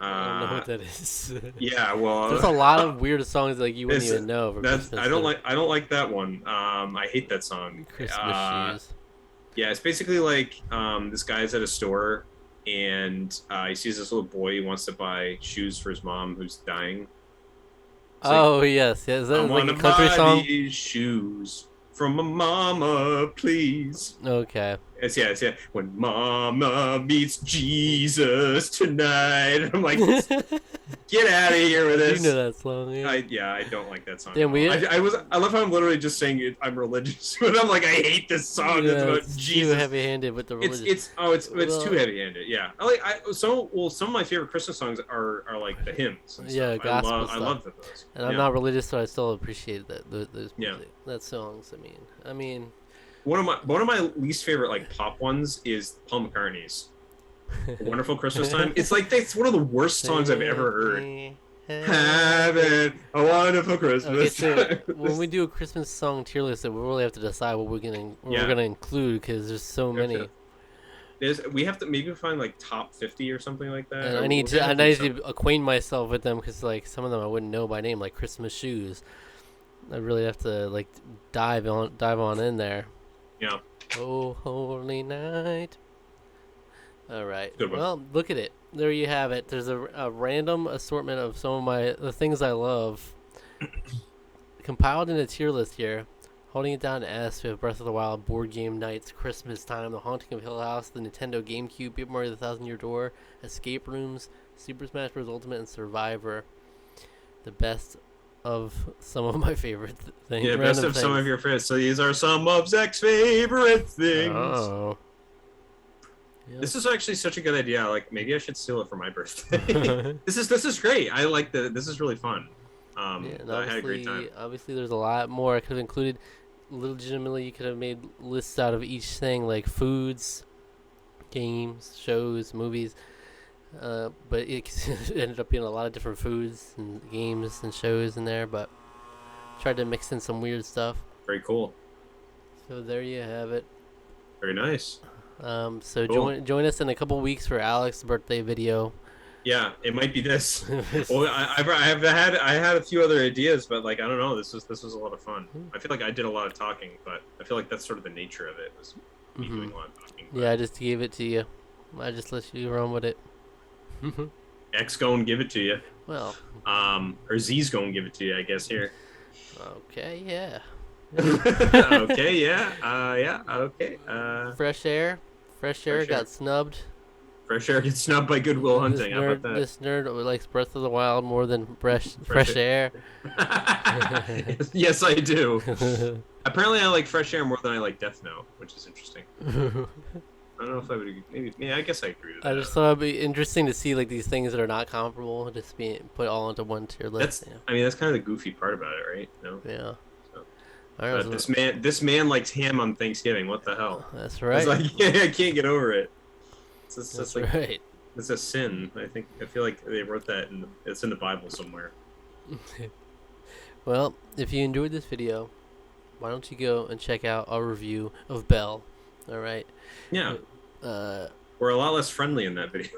I don't know what that is. Yeah, well, There's a lot of weird songs like you wouldn't even know for that's Christmas. I don't like that one. I hate that song. Christmas shoes. Yeah, it's basically like this guy's at a store and he sees this little boy. He wants to buy shoes for his mom who's dying. It's Oh yes, yeah. Is that I like want a to country buy song? these shoes from my mama, please. Okay. It's yeah. When Mama meets Jesus tonight, I'm like, get out of here with You this. know that song, yeah. I don't like that song. Damn, I love how I'm literally just saying it, I'm religious, but I'm like, I hate this song. Yeah, It's about it's too Jesus. heavy-handed with the religion. It's Well- too heavy-handed. Yeah, some of my favorite Christmas songs are like the hymns. And Yeah, stuff. gospel I stuff. love those. And I'm not religious, so I still appreciate those Yeah. music. That songs. I mean, One of my least favorite like pop ones is Paul McCartney's "Wonderful Christmas Time." It's like that's one of the worst songs I've ever heard. Having a wonderful Okay, Christmas. so when we do a Christmas song tier list, we really have to decide what we're gonna include because there's so many. We have to maybe find like top 50 or something like that. And Or I need we're gonna do to acquaint myself with them because like some of them I wouldn't know by name, like Christmas shoes. I really have to like dive on in there. Yeah. Oh, holy night. All right. Good one. Well, look at it. There you have it. There's a random assortment of some of the things I love compiled in a tier list here. Holding it down to S, we have Breath of the Wild, Board Game Nights, Christmas Time, The Haunting of Hill House, the Nintendo GameCube, Paper Mario: The Thousand Year Door, Escape Rooms, Super Smash Bros. Ultimate, and Survivor. The best of some of my favorite things. Yeah, best of some of your favorites. So these are some of Zach's favorite things. Oh. Yep. This is actually such a good idea. Like maybe I should steal it for my birthday. This is great. I like this is really fun. Yeah, and I had a great time. Obviously, there's a lot more I could have included. Legitimately, you could have made lists out of each thing, like foods, games, shows, movies. But it ended up being a lot of different foods and games and shows in there. But tried to mix in some weird stuff. Very cool. So there you have it. Very nice. So Cool. join us in a couple weeks for Alec's birthday video. Yeah, it might be this. Well, I had a few other ideas, but like I don't know. This was a lot of fun. I feel like I did a lot of talking, but I feel like that's sort of the nature of it. Was me doing a lot of talking. Yeah, I just gave it to you. I just let you run with it. X gonna give it to you. Well. Or Z's gonna give it to you, I guess here. Okay. Yeah. Okay. Yeah. Yeah. Okay. Fresh air. Fresh air got snubbed. Fresh air gets snubbed by Goodwill Hunting. How about that? This nerd likes Breath of the Wild more than fresh air. Yes, I do. Apparently, I like Fresh Air more than I like Death Note, which is interesting. I don't know if I would agree. Maybe. Yeah, I guess I agree with that. I just thought it'd be interesting to see like these things that are not comparable just being put all into one tier list. I mean, that's kind of the goofy part about it, right? No? Yeah. So. But this man likes ham on Thanksgiving. What the hell? That's right. It's like, yeah, I can't get over it. That's like, right. It's a sin. I feel like they wrote that it's in the Bible somewhere. Well, if you enjoyed this video, why don't you go and check out our review of Belle? All right. Yeah. We're a lot less friendly in that video.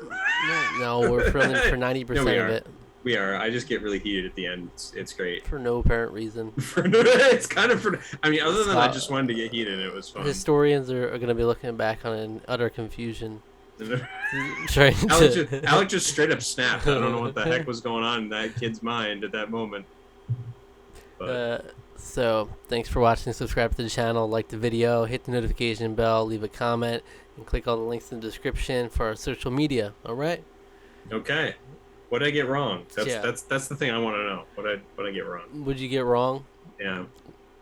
No, we're friendly for 90% of it. We are. I just get really heated at the end. It's great. For no apparent reason. It's kind of I mean, other than I just wanted to get heated, it was fun. Historians are going to be looking back on it in utter confusion. Alec just straight up snapped. I don't know what the heck was going on in that kid's mind at that moment. So, thanks for watching. Subscribe to the channel, like the video, hit the notification bell, leave a comment, and click all the links in the description for our social media. All right? Okay. What did I get wrong? That's the thing I want to know. What I get wrong? What'd you get wrong? Yeah.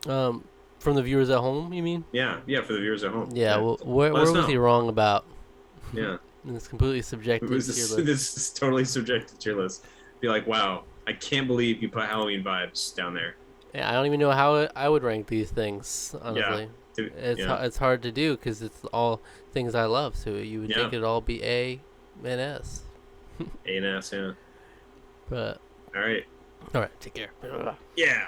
From the viewers at home, you mean? Yeah, for the viewers at home. Yeah. Well, where was he wrong about? Yeah. It's completely subjective. This is totally subjective to your list. Be like, wow, I can't believe you put Halloween vibes down there. Yeah, I don't even know how I would rank these things, honestly. Yeah. It's hard to do because it's all things I love. So you would think it'd all be A and S. A and S, yeah. But all right. Take care. Yeah.